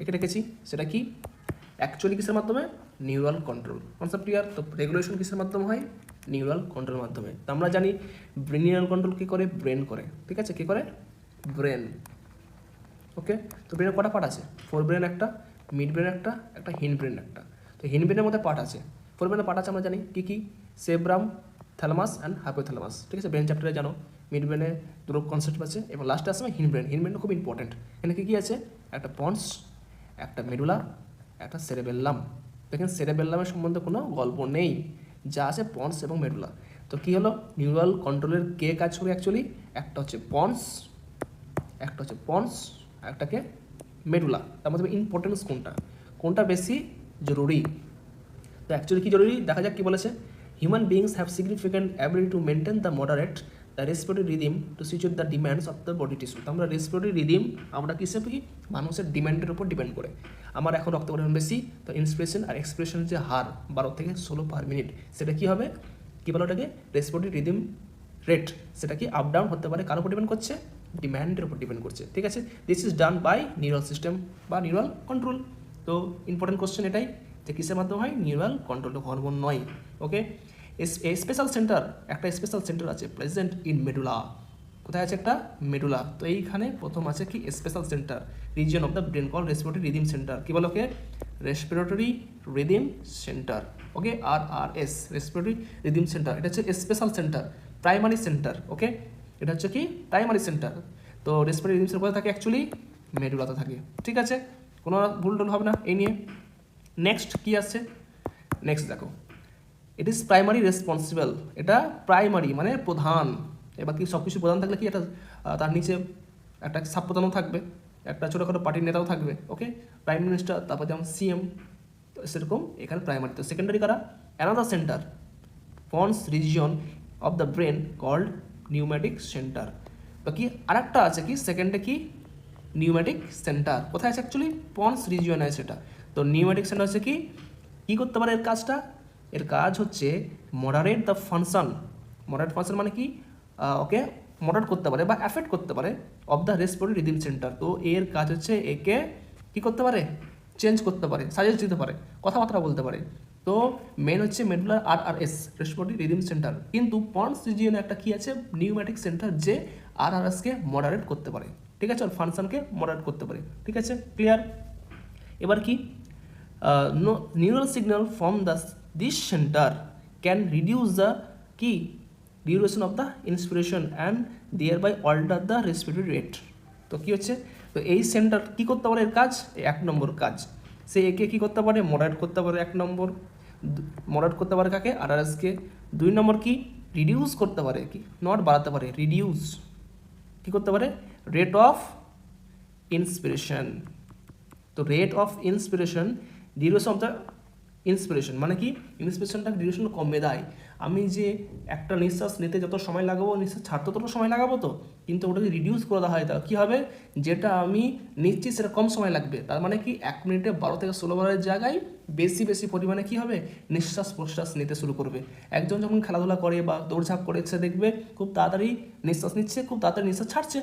এঁকে রেখেছি, সেটা কি? অ্যাকচুয়ালি কিসের মাধ্যমে? Neural control. Concept clear? তো রেগুলেশন কিসের মাধ্যমে হয়? নিউরাল কন্ট্রোল মাধ্যমে। তো আমরা জানি নিউরাল কন্ট্রোল কী করে? ব্রেন করে, ঠিক আছে? কী করে? ব্রেন। ওকে, তো ব্রেনের কটা পার্ট আছে? ফোর ব্রেন একটা, মিড ব্রেন একটা, একটা হিন্ড ব্রেন একটা। তো হিন্ড ব্রেনের মধ্যে পার্ট আছে, ফোর ব্রেনের পার্ট আছে আমরা জানি কী কী, সেব্রাম, থ্যালামাস অ্যান্ড হাইপোথ্যালামাস। ঠিক আছে, ব্রেন চ্যাপ্টারে জানো মিড ব্রেনে দুটো কনসেপ্ট আছে, এবং লাস্টে আসবে হিন্ড ব্রেন। হিন্ড ব্রেন খুব ইম্পর্টেন্ট। এখানে কী কী আছে? একটা পন্স, একটা মেডুলা, একটা সেরেবেল্লাম। দেখেন সেরেবেল্লামের সম্বন্ধে কোনো গল্প নেই, যা আছে পন্স এবং মেডুলা। তো কী হলো, নিউরাল কন্ট্রোলের কে কাজ করে অ্যাকচুয়ালি? একটা হচ্ছে পন্স, একটাকে মেডুলা। তার মধ্যে ইম্পর্টেন্স কোনটা, কোনটা বেশি জরুরি? তো অ্যাকচুয়ালি কী জরুরি দেখা যাক কী বলেছে। Human beings have significant ability to maintain the moderate the respiratory rhythm to situate the demands of the body tissue. তো আমরা রেসপিরেটরি রিদিম আমরা কিসের কি মানুষের ডিম্যান্ডের উপর ডিপেন্ড করে। আমার এখন রক্ত পরিমাণ বেশি, তো ইন্সপিরেশন আর এক্সপিরেশনের যে হার 12 থেকে 16 পার মিনিট, সেটা কী হবে, কী বলো ওটাকে, রেসপিরেটরি রিদিম রেট। সেটা কি আপ ডাউন হতে পারে, কার উপর ডিপেন্ড করছে? ডিম্যান্ডের উপর ডিপেন্ড করছে। ঠিক আছে, this is done by neural system বা নিউরাল কন্ট্রোল। তো ইম্পর্টেন্ট কোশ্চেন এটাই যে কিসের মাধ্যমে হয়, নিউরাল কন্ট্রোল, হরমোন নয়। ওকে, স্পেশাল সেন্টার, একটা স্পেশাল সেন্টার আছে প্রেজেন্ট ইন মেডুলা। কোথায় আছে? একটা মেডুলা। তো এইখানে প্রথম আছে কি special centre, region of the brain call respiratory rhythm centre. কী বলো okay, respiratory rhythm centre. Okay, RRS, respiratory rhythm centre. এটা হচ্ছে স্পেশাল সেন্টার, প্রাইমারি সেন্টার। ওকে, এটা হচ্ছে কি প্রাইমারি সেন্টার। তো রেসপিরেটরি রিদিম সেন্টার কোথায় থাকে? অ্যাকচুয়ালি মেডুলাতে থাকে। ঠিক আছে, কোনো ভুল টুল হবে না এই নিয়ে। নেক্সট কী আসছে? নেক্সট দেখো, ইট ইজ প্রাইমারি রেসপন্সিবল। এটা প্রাইমারি মানে প্রধান। এবার কি সব কিছু প্রধান থাকলে কি এটা তার নিচে একটা সাব প্রধানও থাকবে, একটা ছোটোখাটো পার্টির নেতাও থাকবে। ওকে, প্রাইম মিনিস্টার, তারপর যেমন CM, সেরকম এখানে প্রাইমারি। তো সেকেন্ডারি কারা? Another centre, pons region of the brain called pneumatic centre. তো কি আরেকটা আছে কি সেকেন্ডে কি নিউম্যাটিক সেন্টার। কোথায় আছে? অ্যাকচুয়ালি পন্স রিজিয়নে আছে সেটা। তো নিউম্যাটিক সেন্টার হচ্ছে কি, কী করতে পারে এর কাজটা? এর কাজ হচ্ছে moderate the function. Moderate function মানে কি, ওকে মডারেট করতে পারে বা অ্যাফেক্ট করতে পারে of the respiratory rhythm centre. তো এর কাজ হচ্ছে একে কী করতে পারে, চেঞ্জ করতে পারে, সাজেস্ট দিতে পারে, কথাবার্তা বলতে পারে। তো মেন হচ্ছে মেডুলার RRS, রেসপিরেটরি রিদিম সেন্টার। কিন্তু পন্স রিজিয়নে একটা কি আছে, নিউম্যাটিক সেন্টার, যে RRSকে মডারেট করতে পারে। ঠিক আছে, আর ফাংশনকে মডারেট করতে পারে। ঠিক আছে, ক্লিয়ার? এবার কি, neural signal from this center can reduce the key duration of the inspiration and thereby alter the respiratory rate. তো কী হচ্ছে, তো এই সেন্টার কী করতে পারে, এর কাজ 1 নম্বর কাজ, সে একে কী করতে পারে, মডারেট করতে পারে। 1 নম্বর মডারেট করতে পারে কাকে, RRSকে। 2 নম্বর কি, রিডিউস করতে পারে, কি নট বাড়াতে পারে, রিডিউস কী করতে পারে, রেট অফ ইন্সপিরেশন। তো rate of inspiration, duration of the inspiration মানে কি, ইন্সপিরেশনটা ডিউরেশন কমে দেয়। আমি যে একটা নিঃশ্বাস নিতে যত সময় লাগাবো, নিঃশ্বাস ছাড়তে তত সময় লাগাবো, তো কিন্তু ওটাকে রিডিউস করে দেওয়া হয়। তা কী হবে, যেটা আমি নিচ্ছি সেটা কম সময় লাগবে। তার মানে কি 1 মিনিটে 12 থেকে 16 বারের জায়গায় বেশি পরিমাণে কী হবে, নিঃশ্বাস প্রশ্বাস নিতে শুরু করবে। একজন যখন খেলাধুলা করে বা দৌড়ঝাঁপ করে, সে দেখবে খুব তাড়াতাড়ি নিঃশ্বাস নিচ্ছে, খুব তাড়াতাড়ি নিঃশ্বাস ছাড়ছে।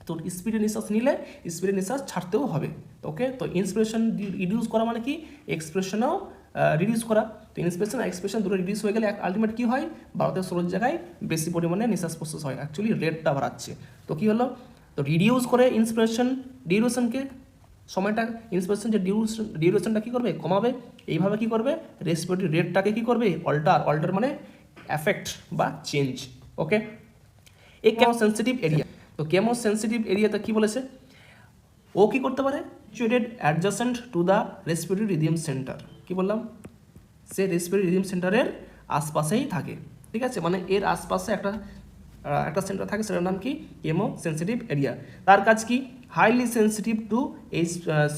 তো স্পিডে নিঃশ্বাস নিলে স্পিডে নিঃশ্বাস ছাড়তেও হবে। ওকে, তো ইন্সপিরেশন রিডিউস করা মানে কি, এক্সপ্রেশনও রিডিউস করা। তো ইন্সপিরেশন আর এক্সপ্রেশন দুটো রিডিউস হয়ে গেলে আলটিমেট কী হয়, 12 থেকে 16 জায়গায় বেশি পরিমাণে নিঃশ্বাস প্রশ্বাস হয়, অ্যাকচুয়ালি রেটটা বাড়াচ্ছে। তো কী হলো, তো রিডিউস করে ইন্সপিরেশন ডিউরেশনকে, সময়টা ইন্সপিরেশন যে ডিউরেশনটা কী করবে, কমাবে। এইভাবে কী করবে, রেসপিরেটরি রেটটাকে কী করবে, অল্টার মানে অ্যাফেক্ট বা চেঞ্জ। ওকে, এই কেমোসেন্সিটিভ এরিয়া। তো কেমোসেন্সিটিভ এরিয়াতে কী বলেছে, ও কী করতে পারে, situated adjacent to the respiratory rhythm centre. কী বললাম, সে রেসপিরেটরি রিদিম সেন্টারের আশপাশেই থাকে। ঠিক আছে, মানে এর আশপাশে একটা সেন্টার থাকে, সেটার নাম কি, কেমোসেন্সিটিভ এরিয়া। তার কাজ কি, highly sensitive two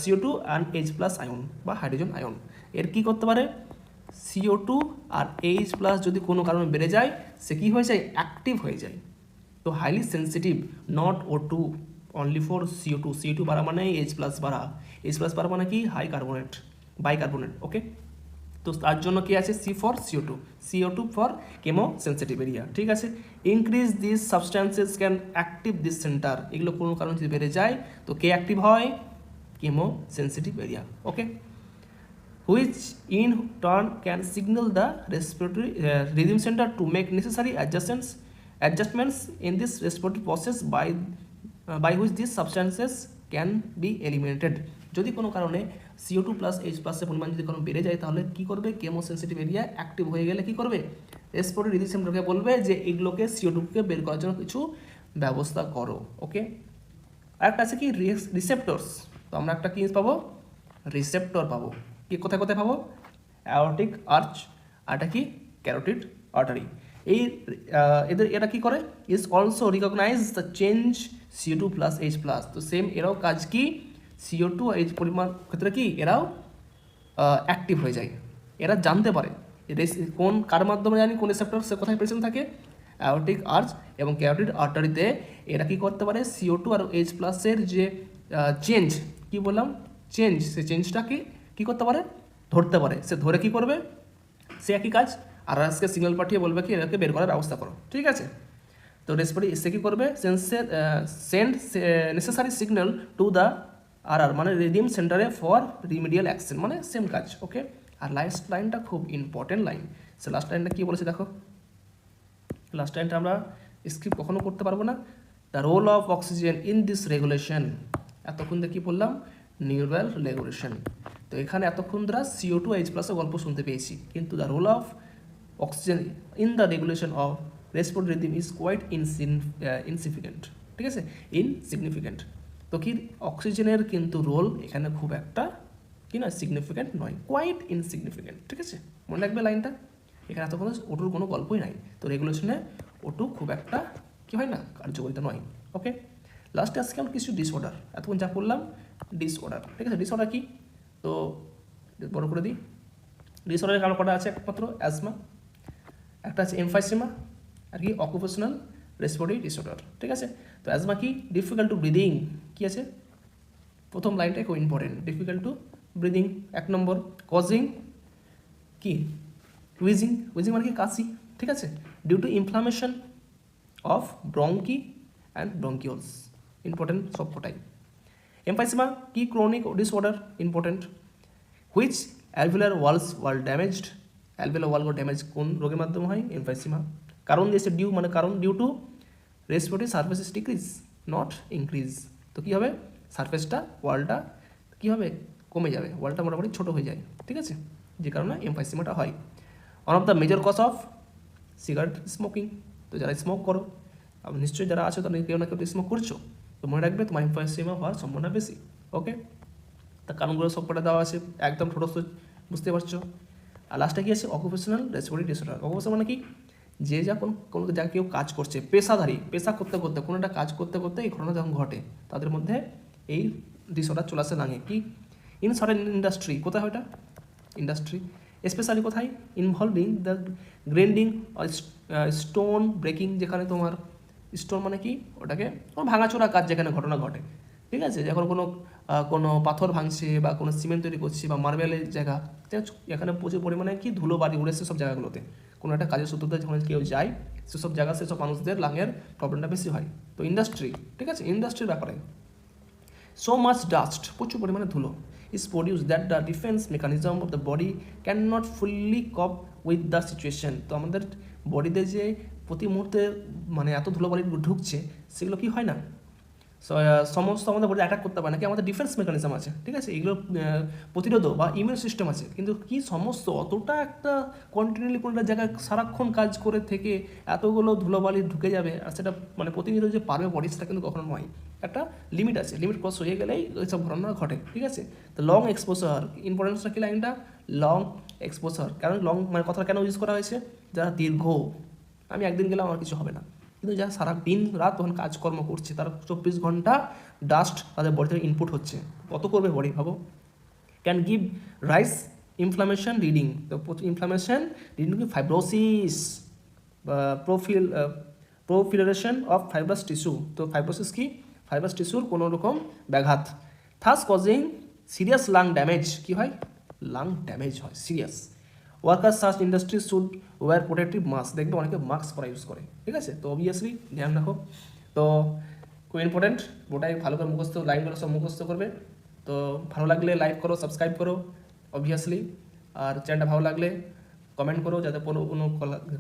CO2 and H+ ion বা হাইড্রোজেন আয়ন। এর কী করতে পারে, CO2 আর H+ যদি কোনো কারণে বেড়ে যায়, সে কী হয়ে যায়, অ্যাক্টিভ হয়ে যায়। তো highly sensitive, not O2 only for CO2 বাড়া মানে H+ বাড়া, H+ বাড়া মানে কি, হাই কার্বনেট, বাইকার্বনেট। ওকে, তো তার জন্য কি আছে, CO2 for chemo sensitive area. ঠিক আছে, increase this substances can active this centre. এগুলো কোনো কারণে যদি বেড়ে যায়, তো কে অ্যাক্টিভ হয়, chemo sensitive area. Okay, which in turn can signal the respiratory rhythm center to make necessary adjustments in this respiratory process by by which this substances can be eliminated. যদি কোনো কারণে CO2 প্লাস H প্লাসের পরিমাণ যদি কোনো বেড়ে যায় তাহলে কী করবে, কেমোসেন্সিটিভ এরিয়া অ্যাক্টিভ হয়ে গেলে কী করবে, রেসপিরেটরি রিসেপ্টরকে বলবে যে এগুলোকে CO2কে বের করার জন্য কিছু ব্যবস্থা করো। ওকে, আরেকটা আছে কি রিসেপ্টরস। তো আমরা একটা কি পাবো, রিসেপ্টর পাবো। কি কোথায় কোথায় পাবো, অ্যাওরটিক আর্চ, আর এটা কি ক্যারোটিড আর্টারি। এই এরা কি করে, is also recognise the change CO2 plus H plus. তো সেম এরাও কাজ কি, CO2 H পরিমাণ ক্ষেত্রে কি এরাও অ্যাক্টিভ হয়ে যায়। এরা জানতে পারে কোন কার মাধ্যমে জানি কোন রিসেপ্টর সে কোথায় প্রেজেন্ট থাকে, অ্যাওরটিক আর্চ এবং ক্যারোটিড আর্টারিতে। এরা কি করতে পারে, CO2 আর H প্লাসের যে চেঞ্জ, কি বললাম চেঞ্জ, সে চেঞ্জটাকে কি করতে পারে, ধরতে পারে। সে ধরে কি করবে, সে একই কাজ আর আজকে সিগন্যাল পাঠিয়ে বলবে কি এটাকে বের করার ব্যবস্থা করো। ঠিক আছে, তো রেসপিরেটরি সে কী করবে, send necessary signal to the আর মানে রিডিম সেন্টারে ফর রিমিডিয়াল অ্যাকশন, মানে সেম কাজ। ওকে, আর লাস্ট লাইনটা খুব ইম্পর্টেন্ট লাইন। সে লাস্ট লাইনটা কী বলেছে দেখো, লাস্ট লাইনটা আমরা স্কিপ কখনো করতে পারবো না। The role of oxygen in this regulation, এতক্ষণ দিয়ে কী বললাম, নিউরাল রেগুলেশন। তো এখানে এতক্ষণ দ্বারা CO2 H প্লাসের গল্প শুনতে পেয়েছি, কিন্তু the role of oxygen in the regulation of respiratory rhythm is quite insignificant. ঠিক আছে, ইনসিগনিফিকেন্ট। তো কি অক্সিজেনের কিন্তু রোল এখানে খুব একটা কি না, সিগনিফিকেন্ট নয়, কোয়াইট ইনসিগনিফিকেন্ট। ঠিক আছে, মনে রাখবে লাইনটা। এখানে এতক্ষণ ওটুর কোনো গল্পই নাই, তো রেগুলেশনে ওটু খুব একটা কি হয় না, কার্যকরিতা নয়। ওকে, লাস্টে আজকে আমরা কিছু ডিসঅর্ডার, এতক্ষণ যা করলাম ডিসঅর্ডার। ঠিক আছে, ডিসঅর্ডার কি, তো বড় করে দিই। ডিসঅর্ডারের কারণ কটা আছে, একমাত্র অ্যাজমা, একটা আছে এমফাইসেমা, আর কি অকুপেশনাল রেসপিরেটরি ডিসঅর্ডার। ঠিক আছে, তো অ্যাজমা কি, ডিফিকাল্ট টু ব্রিদিং, কি আছে প্রথম লাইনটাই খুব important, difficult to breathing. 1 number causing কি, উইজিং, উইজিং মানে কি কাশি। ঠিক আছে, due to inflammation of bronchi and bronchioles, important সব কটাই। এমফাইসেমা কি, chronic disorder, important. Which alveolar walls were damaged, alveolar wall damage কোন রোগের মাধ্যমে হয়, এমফাইসেমা। কারণ দিয়েছে ডিউ মানে কারণ, due to respiratory surfaces decrease not increase. তো কী হবে, সারফেসটা ওয়ালটা কী হবে, কমে যাবে, ওয়ালটা মোটামুটি ছোটো হয়ে যায়। ঠিক আছে, যে কারণে এমফাইসেমাটা হয়। One of the major cause of cigarette smoking. তো যারা স্মোক করো, নিশ্চয়ই যারা আছো তারা কেউ না কেউ স্মোক করছো, তো মনে রাখবে তোমার এমফাইসেমা হওয়ার সম্ভাবনা বেশি। ওকে, তা কারণগুলো সব কটা দেওয়া আছে, একদম ছোটো বুঝতে পারছো। আর লাস্টে কী আছে, অকুপেশনাল রেসপিরেটরি ডিসঅর্ডার। অকুপেশন মানে কি, যে যা কোনো জায়গায় কেউ কাজ করছে, পেশাধারী, পেশা করতে করতে কোনো একটা কাজ করতে করতে এই ঘটনা যখন ঘটে, তাদের মধ্যে এই ডিসঅর্ডার চলে আসে লাগে। কি, ইন সার্টেন ইন্ডাস্ট্রি, কোথায় ওটা ইন্ডাস্ট্রি, স্পেশালি কোথায়, ইনভলভিং দ্য গ্রেন্ডিং স্টোন ব্রেকিং, যেখানে তোমার স্টোন মানে কি, ওটাকে ভাঙাচোরা কাজ যেখানে ঘটনা ঘটে। ঠিক আছে, যখন কোনো পাথর ভাঙছে বা কোনো সিমেন্ট তৈরি করছে বা মার্বেলের জায়গা, এখানে প্রচুর পরিমাণে কি ধুলো বাড়ি উড়েছে সব জায়গাগুলোতে, কোনো একটা কাজের সূত্রতে যখন কেউ যায় সেসব জায়গা সেসব মানুষদের লাঙের প্রবলেমটা বেশি হয়। তো ইন্ডাস্ট্রি, ঠিক আছে, ইন্ডাস্ট্রির ব্যাপারে সো মাচ ডাস্ট, প্রচুর পরিমাণে ধুলো is produced that the defense mechanism of the body cannot fully cope with the situation। তো আমাদের বডিতে যে প্রতি মুহূর্তে মানে এত ধুলোবালি ঢুকছে, সেগুলো কি হয় না, সমস্ত আমাদের বডি অ্যাটাক করতে পারে না, কি আমাদের ডিফেন্স মেকানিজম আছে। ঠিক আছে, এগুলো প্রতিরোধ বা ইমিউন সিস্টেম আছে, কিন্তু কি সমস্ত অতটা একটা কন্টিনিউলি কোনো একটা জায়গায় সারাক্ষণ কাজ করে থেকে এতগুলো ধুলোবালি ঢুকে যাবে, আর সেটা মানে প্রতিনিয়ত যে পারবে বডি, সেটা কিন্তু কখনো নয়। একটা লিমিট আছে, লিমিট ক্রস হয়ে গেলেই এইসব ঘটনা ঘটে। ঠিক আছে, তো লং এক্সপোজার, ইম্পর্টেন্সটা কি লাইনটা, লং এক্সপোজার। কারণ লং মানে কথাটা কেন ইউজ করা হয়েছে, যারা দীর্ঘ, আমি একদিন গেলাম আমার কিছু হবে না, কিন্তু যারা সারা দিন রাত তখন কাজকর্ম করছে, তারা 24 ঘন্টা ডাস্ট তাদের বডি থেকে ইনপুট হচ্ছে, কত করবে বডি ভাবো। Can give rise inflammation reading, তো ইনফ্লামেশন রিডিং কি, ফাইব্রোসিস বা প্রোফিলারেশন অফ ফাইব্রাস টিস্যু। তো ফাইব্রোসিস কি, ফাইব্রাস টিস্যুর কোনো রকম ব্যাঘাত, thus causing serious lung damage, কি হয়, লাং ড্যামেজ হয় সিরিয়াস। ওয়ার্কার সার্চ industry should wear protective mask, দেখবে অনেকে মাস্ক পরা ইউজ করে। ঠিক আছে, তো অবভিয়াসলি ধ্যান রাখো। তো খুব ইম্পর্টেন্ট, ওটাই ভালো করে মুখস্থ, লাইনগুলো সব মুখস্থ করবে। তো ভালো লাগলে লাইক করো, সাবস্ক্রাইব করো অবভিয়াসলি, আর চ্যানেলটা ভালো লাগলে কমেন্ট করো, যাতে কোনো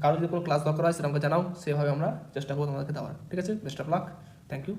কারো যদি কোনো ক্লাস দরকার হয় সেটা আমাকে জানাও, সেভাবে আমরা চেষ্টা করবো তোমাদেরকে দেওয়ার। ঠিক আছে, best of luck, thank you.